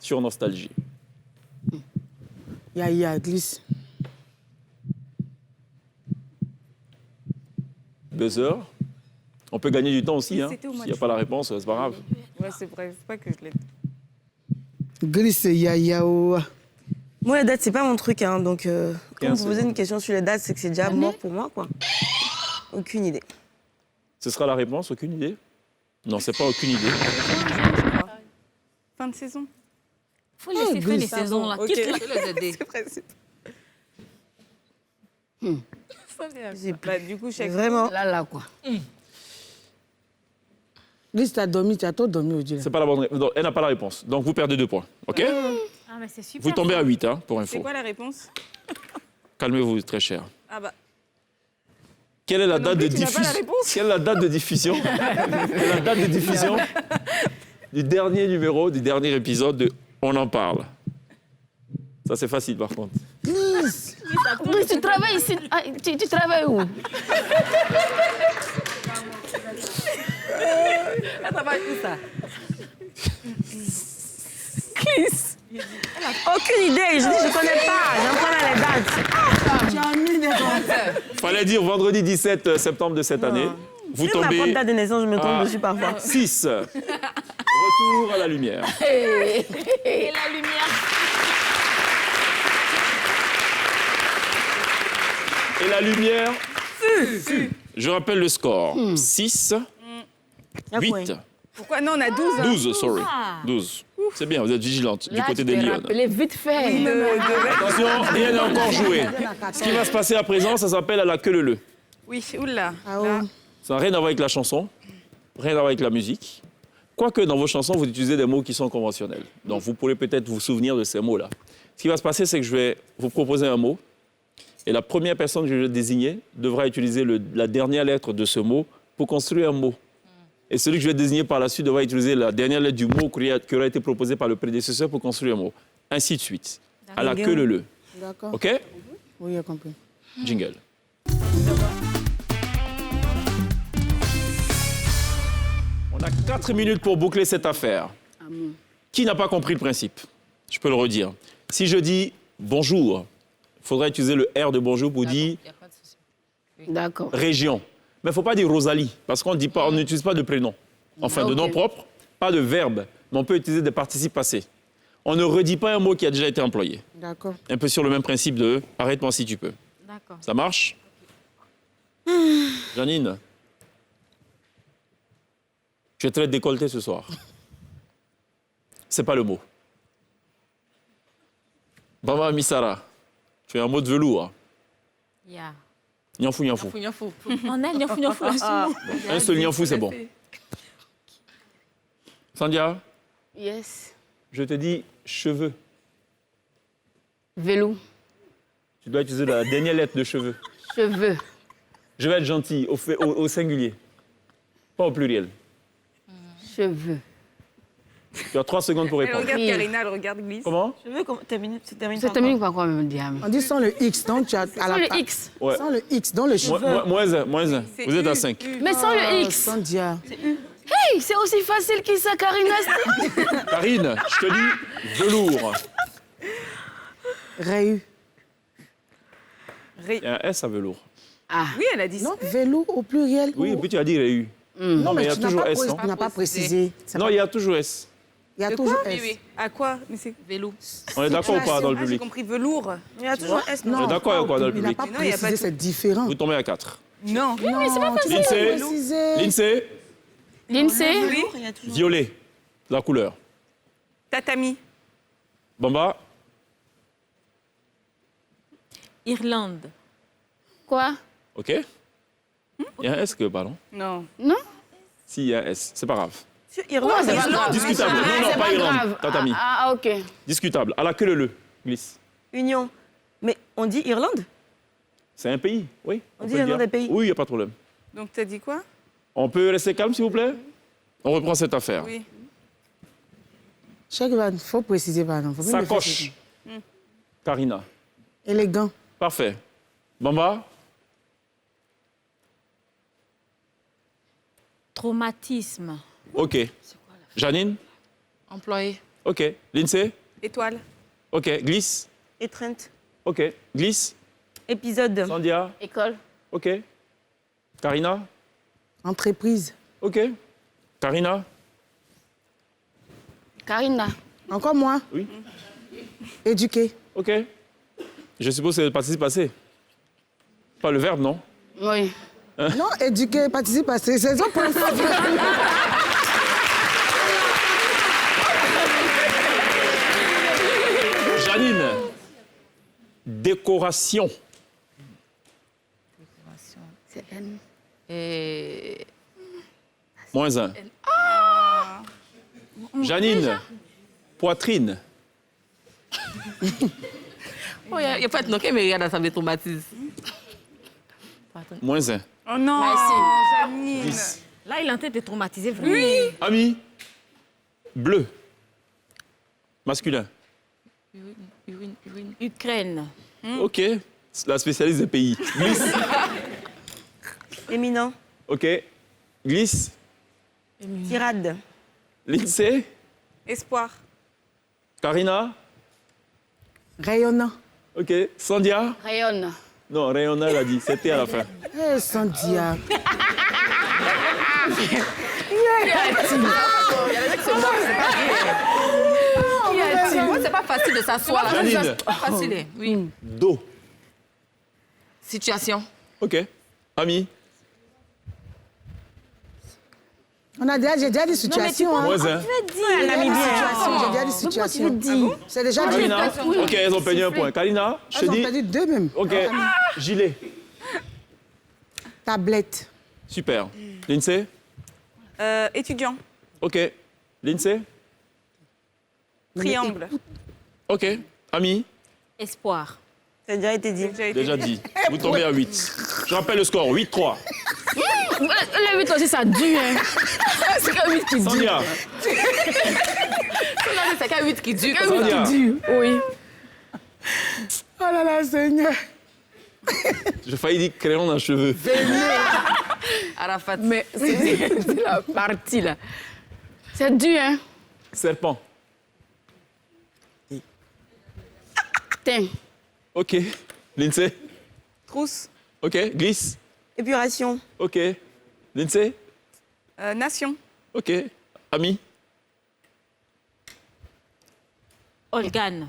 sur Nostalgie? Yaya, glisse. Buzzer. On peut gagner du temps aussi, hein. C'était au S'il mois n'y a de pas la réponse, c'est pas grave. Ouais, c'est vrai, c'est pas que je l'ai. Glisse, Yaya. Oh. Moi, les dates, c'est pas mon truc, hein, donc quand 15 vous posez une question sur les dates, c'est que c'est déjà mort pour moi, quoi. Aucune idée. Ce sera la réponse, aucune idée? Non, c'est pas aucune idée. Fin de saison. Faut laisser faire les saisons là. Ok. Quitte-la. C'est principe. J'ai plus. Bah, du coup, chèque. Vraiment. Là, quoi. Glisse, t'as dormi, tu as trop dormi aujourd'hui. C'est pas la bonne réponse. Donc, elle n'a pas la réponse. Donc vous perdez 2 points. OK? Ah, mais c'est super. Vous tombez à 8, hein, pour C'est info. quoi la réponse? Calmez-vous, très cher. Ah bah. Quelle est la date de plus, tu n'as pas la diffusion? réponse. Quelle est la date de diffusion? Quelle est la date de diffusion du dernier numéro, du dernier épisode de On en parle? Ça, c'est facile, par contre. Oui, tu travailles ici. Ah, tu travailles où? Elle travaille où ça? Aucune idée. Je dis, je connais pas. J'en connais les dates. Tu as mis des comptes. Fallait dire vendredi 17 septembre de cette année. Vous Sur ma propre tombez date de naissance, je me trompe à dessus parfois. 6. Retour à la lumière. Et la lumière. Et la lumière. Je rappelle le score. 6, 8, Pourquoi? Non, on a 12. hein. 12, sorry. 12. C'est bien, vous êtes vigilante du Là, côté je des t'ai Lyon. rappelé vite fait. Attention, rien n'est encore joué. Ce qui va se passer à présent, ça s'appelle à la queue leu. Oui, oula. Ah Là. ouais. Ça n'a rien à voir avec la chanson, rien à voir avec la musique. Quoique dans vos chansons, vous utilisez des mots qui sont conventionnels. Donc vous pourrez peut-être vous souvenir de ces mots-là. Ce qui va se passer, c'est que je vais vous proposer un mot. Et la première personne que je vais désigner devra utiliser la dernière lettre de ce mot pour construire un mot. Et celui que je vais désigner par la suite devra utiliser la dernière lettre du mot qui aura été proposé par le prédécesseur pour construire un mot. Ainsi de suite. À la queue leu. D'accord. OK? Oui, j'ai compris. Jingle. On a 4 minutes pour boucler cette affaire. Qui n'a pas compris le principe? Je peux le redire. Si je dis bonjour, il faudrait utiliser le R de bonjour pour dire D'accord. région. Mais il ne faut pas dire Rosalie, parce qu'on n'utilise pas de prénom. Enfin, de Ok. nom propre, pas de verbe, mais on peut utiliser des participes passés. On ne redit pas un mot qui a déjà été employé. D'accord. Un peu sur le même principe de « arrête-moi si tu peux ». D'accord. Ça marche? Janine, tu es très décolletée ce soir. C'est pas le mot. Baba Misara, tu es un mot de velours. Yeah. Nianfou, nianfou. On a nianfou, nianfou là. Un seul nianfou, c'est bon. Sandia, Yes. je te dis cheveux. Vélo. Tu dois utiliser la dernière lettre de cheveux. Cheveux. Je vais être gentil, au singulier. Pas au pluriel. Cheveux. Tu as 3 secondes pour Elle répondre. regarde Karina, elle regarde Glisse. Comment? Je veux terminer. C'est terminé. C'est terminé par quoi, même, Diam? On dit sans le X, donc tu as... Sans le X. Ouais. Sans le X, donc le chiffre. Moins 1. C'est Vous êtes à U, 5. U. Mais sans le X. Sans dia. Hey, c'est aussi facile que ça, Karina. Karine, je te dis velours. Réu. Il y a un S à velours. Oui, elle a dit ça. Non, vélo au pluriel. Oui, et puis tu as dit Réu. Non, mais il y a tu n'as toujours pas S, précisé- non? Tu n'as pas précisé. Non, il y a toujours S. Il y a De toujours quoi? S. Oui. À quoi? Mais c'est Vélo. On est d'accord ou pas dans le Ah, j'ai public? compris velours. Il y a toujours S. On Non, est d'accord pas ou quoi dans le il n'a public? pas Non, il y a pas précisé, de- c'est différent. Vous tombez à 4. Non. Non, mais c'est pas facile. Lindsay, Préciser. Lindsay. Oui. Il y a toujours... violet, la couleur. Tatami. Bamba, Irlande. Quoi? ok. Il y a un S que, pardon? Non. Non? Si, il y a un S, c'est pas grave. Sur Irlande, C'est pas grave. Discutable. Ah, Non, non, c'est pas Irlande. grave. Tatami. Ah, ok. Discutable. À la queue le glisse. Union. Mais on dit Irlande? C'est un pays, oui. On peut dit le un nom dire. des pays. Oui, il n'y a pas de problème. Donc, t'as dit quoi? On peut rester calme, s'il vous plaît? On reprend cette affaire. Oui. Chaque vanne, il faut préciser, pardon. Faut bien le faire, Sacoche. Karina. c'est tout. Élégant. Parfait. Bamba, Traumatisme. ok. Janine, Employé. ok. Lindsay, Étoile. ok. Glisse, Étreinte. ok. Glisse, Épisode. Sandia, École. ok. Karina, Entreprise. ok. Karina, Karina. Encore moi. oui. Éduquer. Ok. Je suppose que c'est le participe passé. Pas le verbe, non? Oui. Non, éduquer, participe à ces saisons pour le faire. Janine, décoration. C'est N. Et... Moins 1. Janine, poitrine. Oh, il n'y a pas de nom qui me regarde, ça me traumatise. Moins 1. Oh non, Merci. Janine. 10. Là, il est en train de te traumatiser vraiment. Oui. Ami, bleu. Masculin. Ukraine. Ok. La spécialiste des pays. Glisse. Éminent. Ok. Glisse. Tirade. Lindsay. Espoir. Karina. Rayonnant. Ok. Sandia. Rayonne. Non, Rayonna l'a dit. C'était à la fin. Eh, sans dia. Moi, c'est pas facile de s'asseoir là. Janine. C'est pas facile. hein. Oui. Dos. Situation. Ok. Ami. J'ai déjà dit situation. hein. Moins 1. J'ai déjà dit situation. C'est déjà dit. Karina. Ok, elles ont perdu un point. Karina, je te Elles ont dis. perdu 2 même. Ok. Gilet. Tablette. Super. Lindsay. Étudiant. Ok. Lindsay. Triangle. Ok. Ami. Espoir. Ça a déjà été dit. Déjà dit. Vous tombez à 8. Je rappelle le score. 8-3. Le 8 aussi, ça dure. Hein. C'est qu'un 8 qui dure. Sandia. C'est qu'un 8 qui dure. Sandia. Oui. Oh là là, Seigneur. J'ai failli dire crayon dans les cheveux. Arafat. Mais c'est la partie, là. C'est dur, hein? Serpent. Tiens. Ok. Lindsay. Trousse. Ok. Glisse. Épuration. Ok. Lindsay. Nation. Ok. Ami. Organe.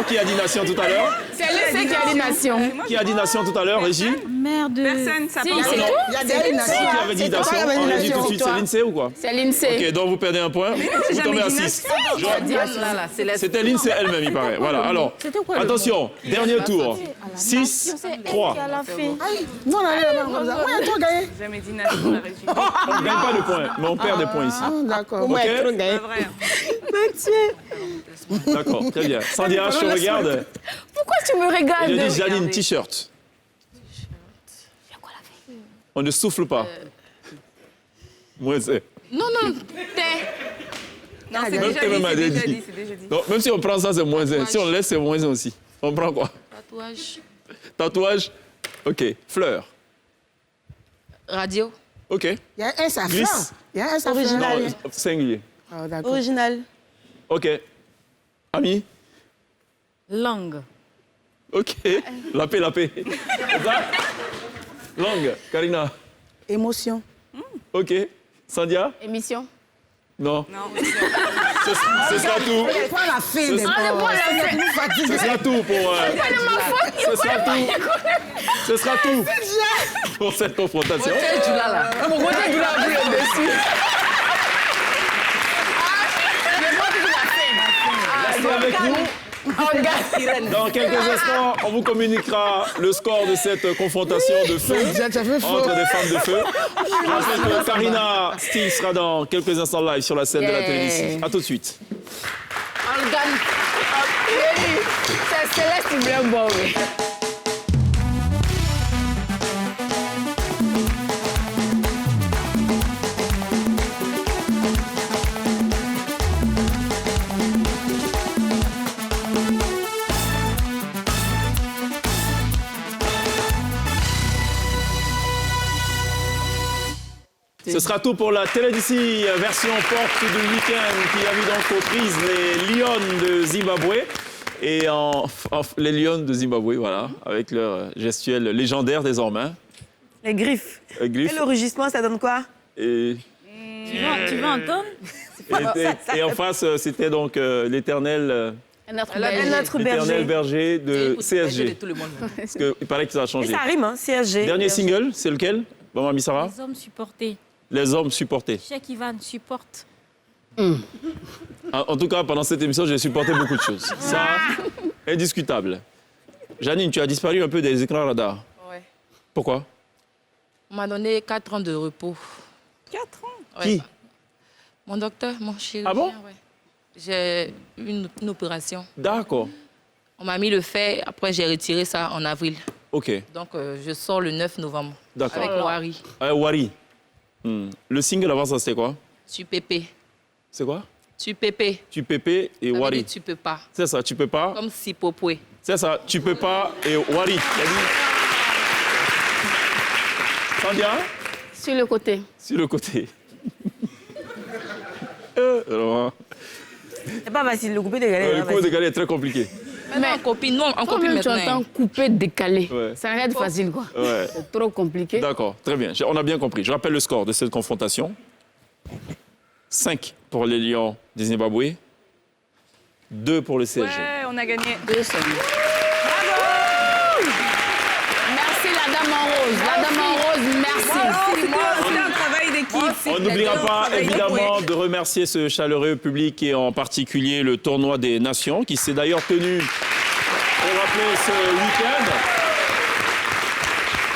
Qui a dit nation tout à l'heure? C'est Lindsay qui a dit nation. Qui a dit nation tout à l'heure, Régie? Merde. Personne, ça Si, parle. c'est Non, non. Il y a déjà une C'est nation. qui avait dit nation? On l'a dit tout de suite, c'est Lindsay ou quoi? C'est Lindsay. Ok, donc vous perdez un point. j'ai Vous tombez jamais à dit 6. Diane, là, c'est la... C'était Lindsay elle-même, il paraît. Voilà, alors, attention, dernier tour. 6, 3. Non, allez là-bas comme ça. Ouais, toi, gagné. Jamais dit nation, la régie. On ne gagne pas de points, mais on perd des points ici. Ah, d'accord. Ok? C'est pas vrai. D'accord, très bien. Sandia, je te regarde. Pourquoi tu me regardes? Je dis Janine, t-shirt. On ne souffle pas. Moins 1. Non, t'es. Non, c'est Même déjà toi-même dit, a c'est déjà dit. dit, c'est déjà dit. Donc, même si on prend ça, c'est moins 1. Si on laisse, c'est moins 1 aussi. On prend quoi? Tatouage. Tatouage. OK. Fleur. Radio. OK. Il y a un S à fleur. Glisse. Il y a un S à fleur. Original. Non, singulier. Oh, d'accord. Original. OK. Ami. Langue. OK. La paix. C'est ça? Langue. Karina. Émotion. OK. Sandia? Émission. Non. Non. Ce sera tout. C'est pas la fin des C'est- portes. Ce sera tout pour. Ce sera tout pour cette confrontation. Tu l'as là. Mon côté, tu l'as vu le dessus. Restez avec nous. Dans quelques instants, on vous communiquera le score de cette confrontation de feu entre des femmes de feu. Je rappelle que Karina Steele sera dans quelques instants live sur la scène de la télévision. A tout de suite. On gagne. C'est Céleste qui voulait boire, oui. Ce sera tout pour la télé d'ici, version porte du week-end qui a vu donc aux prises les Lions de Zimbabwe. Et les Lions de Zimbabwe, voilà, avec leur gestuelle légendaire désormais. Les griffes. Griffes. Et le rugissement, ça donne quoi? Et Tu veux entendre? et en face, c'était donc l'éternel Notre berger de CSG. Tout le monde. Parce qu'il paraît que ça a Et changé. ça rime, hein, CSG. Dernier single, c'est lequel, Maman Missara? Les hommes supportés. Les hommes supportés. Cheikh Ivan supporte. En tout cas, pendant cette émission, j'ai supporté beaucoup de choses. Ça, indiscutable. Janine, tu as disparu un peu des écrans radars. Ouais. Pourquoi? On m'a donné 4 ans de repos. 4 ans. Ouais. Qui? Mon docteur, mon chirurgien. Ah bon? Ouais. J'ai eu une opération. D'accord. On m'a mis le fer, après j'ai retiré ça en avril. OK. Donc je sors le 9 novembre D'accord. avec Wari. Wari. Le single avant ça, c'était quoi? Tu pépé. C'est quoi? Tu pépé. Tu pépé et Ça veut Wari. dire tu peux pas. C'est ça, tu peux pas. Comme si popoué. C'est ça, tu peux pas et Wari. Sandia? Sur le côté. Sur le côté. Alors, C'est pas facile, le coupé de galère. le coup de galère est très compliqué. Maintenant, en copie, non, en copie Toi-même, tu maintenant. entends couper, décaler. Ouais. Ça n'a rien de facile, quoi. Ouais. C'est trop compliqué. D'accord, très bien. On a bien compris. Je rappelle le score de cette confrontation. 5 pour les Lions du Zimbabwe. 2 pour le CSG. Ouais, on a gagné. Merci, la dame en rose. La dame en rose, merci. C'était un travail d'équipe. On n'oubliera pas, évidemment, de remercier ce chaleureux public et en particulier le tournoi des Nations qui s'est d'ailleurs tenu, pour rappeler, ce week-end.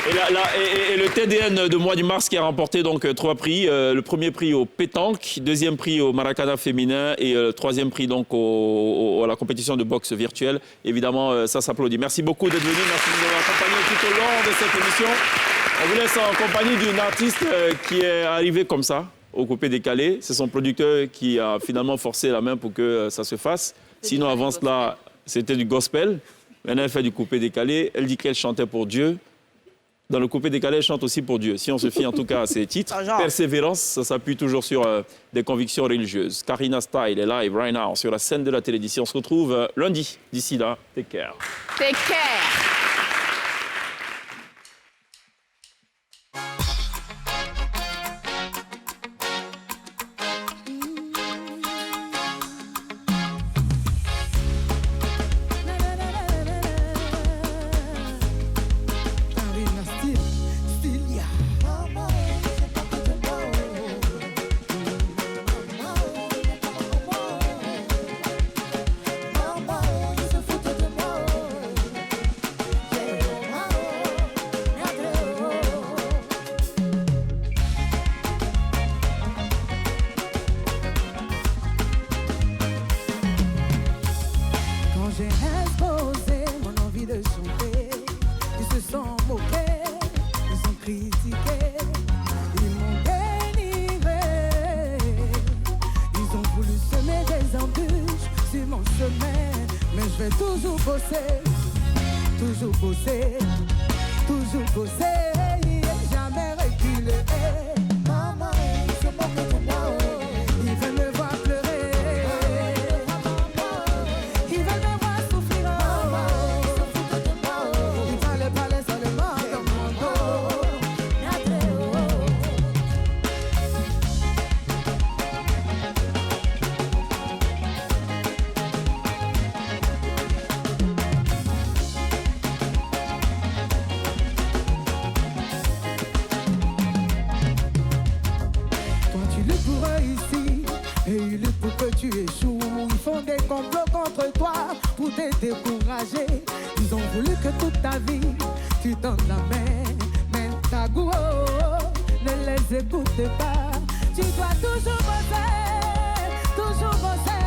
Et le TDN de mois de mars qui a remporté donc 3 prix. Le premier prix au pétanque, deuxième prix au Maracana féminin et le troisième prix donc à la compétition de boxe virtuelle. Évidemment, ça s'applaudit. Merci beaucoup d'être venus. Merci de nous avoir accompagnés tout au long de cette émission. On vous laisse en compagnie d'une artiste qui est arrivée comme ça, au coupé décalé. C'est son producteur qui a finalement forcé la main pour que ça se fasse. Sinon, avant cela, c'était du gospel. Maintenant, elle fait du coupé décalé. Elle dit qu'elle chantait pour Dieu. Dans le coupé décalé, elle chante aussi pour Dieu. Si on se fie en tout cas à ses titres, Persévérance, ça s'appuie toujours sur des convictions religieuses. Karina Style est live right now sur la scène de la télévision. On se retrouve lundi. D'ici là, take care. Take care. Quand j'ai exposé mon envie de chanter, ils se sont moqués, ils ont critiqué. m'embûches sur mon chemin, mais je vais toujours bosser, toujours bosser, toujours bosser, jamais reculer. Maman, c'est pas que de moi, ils veulent me voir pleurer, ils veulent me voir souffrir, ils parlent seulement dans mon dos. Et ils luttent pour que tu échoues. Ils font des complots contre toi pour te décourager. Ils ont voulu que toute ta vie tu donnes la main. Mais ta goût, ne les écoute pas. Tu dois toujours bosser, toujours bosser,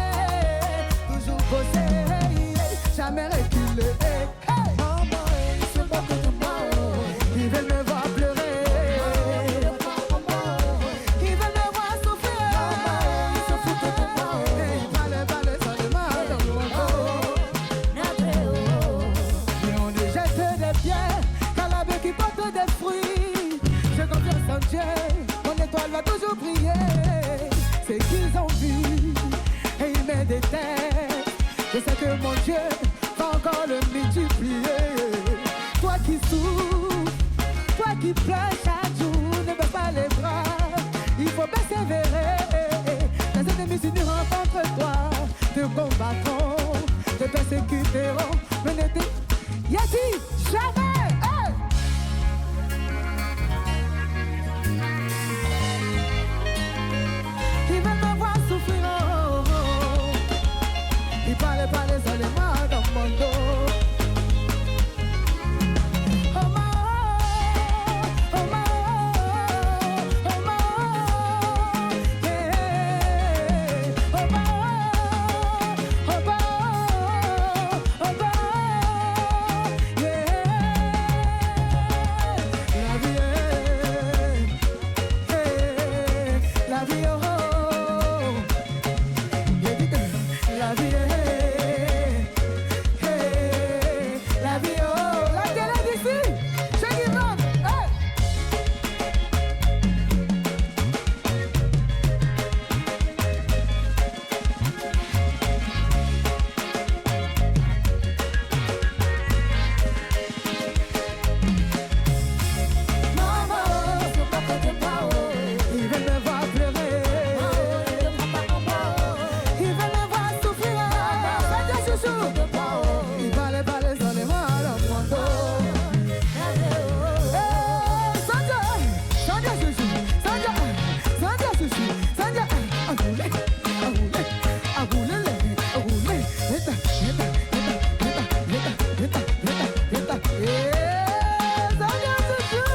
toujours bosser. Jamais reculer. Hey, maman, c'est pas que de moi. Ils veulent me voir pleurer. Dieu, mon étoile va toujours briller. C'est qu'ils ont vu et ils me détestent. Je sais que mon Dieu va encore le multiplier. Toi qui souffres, toi qui pleures chaque jour, ne baisse pas les bras. Il faut persévérer. Les ennemis s'uniront contre toi, te combattront, te persécuteront. Mais ne te... Y'a-t-il jamais? Hey! Ils veulent me voir souffrir, ils parlent seulement dans mon dos. Oh ma, oh ma, oh ma, yeah. Oh ma, oh ma, oh ma, yeah. La vie, oh. La vie, la vie, oh, la télé d'ici, c'est qui monte, hey! Maman, c'est pas que de moi, ils veulent me voir pleurer. Ils veulent me voir souffrir, ils parlent seulement dans mon dos. Sandra chouchou, Sandra chouchou, Sandra, aboulé, leta, Sandra chouchou,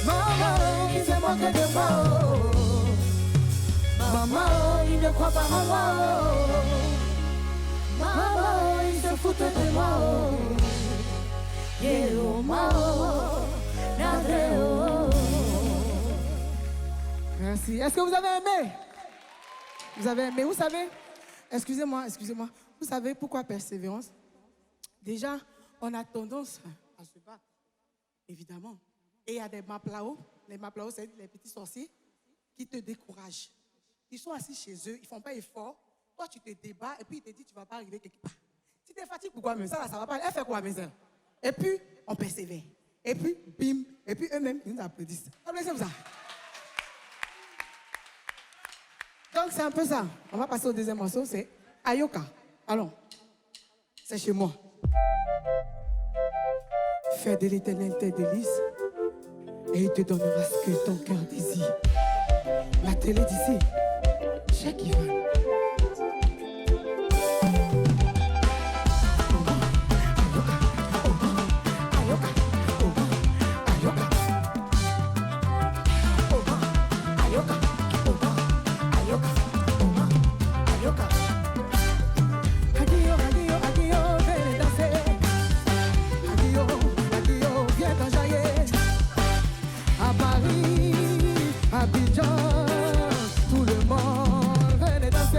maman, il se moque de moi, maman, il ne croit pas en moi. Maman, ils se foutent de moi. Yeah, oh, merci. Est-ce que vous avez aimé? Vous avez aimé, vous savez? Excusez-moi. Vous savez pourquoi persévérance? Déjà, on a tendance à se battre, évidemment. Et il y a des maplao. Les maplao, c'est les petits sorciers qui te découragent. Ils sont assis chez eux, ils ne font pas effort. Toi, tu te débats et puis il te dit tu ne vas pas arriver quelque part. Si tu es fatigué, pourquoi même ça va pas. Elle fait quoi, mes soeurs? Et puis, on persévère. Et puis, bim. Et puis, eux-mêmes, ils nous applaudissent. Applaudissez-vous ça. Donc, c'est un peu ça. On va passer au deuxième morceau, c'est Ayoka. Allons. C'est chez moi. Fais de l'éternel tes délices et il te donnera ce que ton cœur désire. La télé d'ici, Cheikh Ivan. Abidjan, tout le monde venait danser.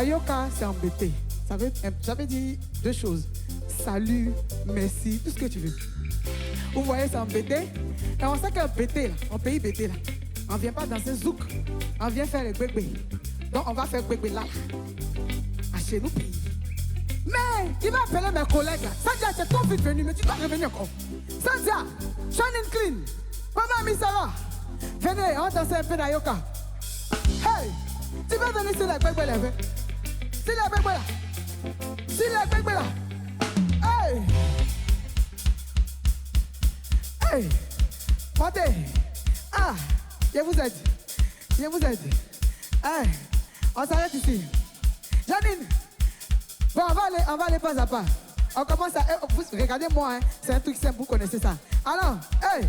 Ayoka, c'est embêté. Ça veut dire deux choses. Salut, merci, tout ce que tu veux. Vous voyez, c'est embêté. Et on sait qu'un bété, là, un pays bété, là, on ne vient pas danser zouk. On vient faire le gbégbé. Donc, on va faire gbégbé là. À chez nous, pays. Mais, il va appeler mes collègues, là. Sandia, tu es trop vite venu, mais tu dois revenir encore. Sandia, Shannon Clean, Maman Misara, venez, on va danser un peu d'Ayoka. Hey, tu veux venir sur la gbégbé là, sur la gbégbé là. Sur la gbégbé là. Hey! Hey! Montez! Ah! Je vous aide. Je vous aide. Hey! On s'arrête ici. Janine! Bon, on va aller pas à pas. On commence à... Regardez-moi, hein. C'est un truc simple, vous connaissez ça. Alors, hey!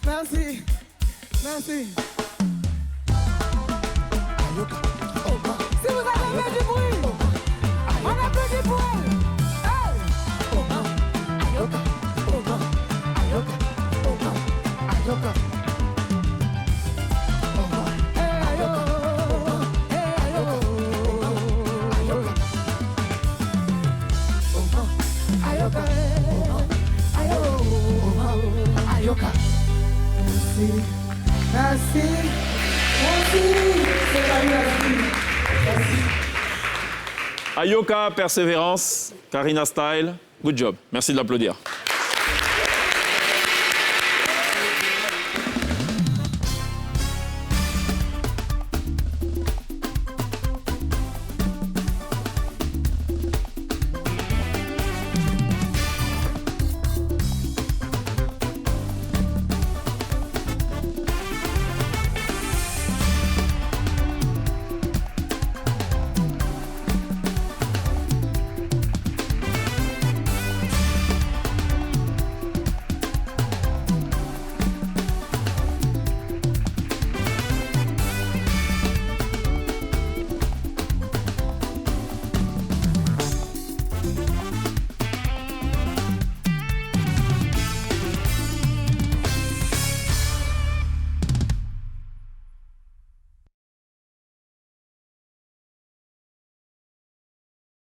Merci. Merci. Si vous avez aimé du bruit, on applaudit pour elle. Hey! Ayoka, Ayoka, Ayoka, Ayoka. Merci. Ayoka, persévérance, Karina Style, good job. Merci de l'applaudir.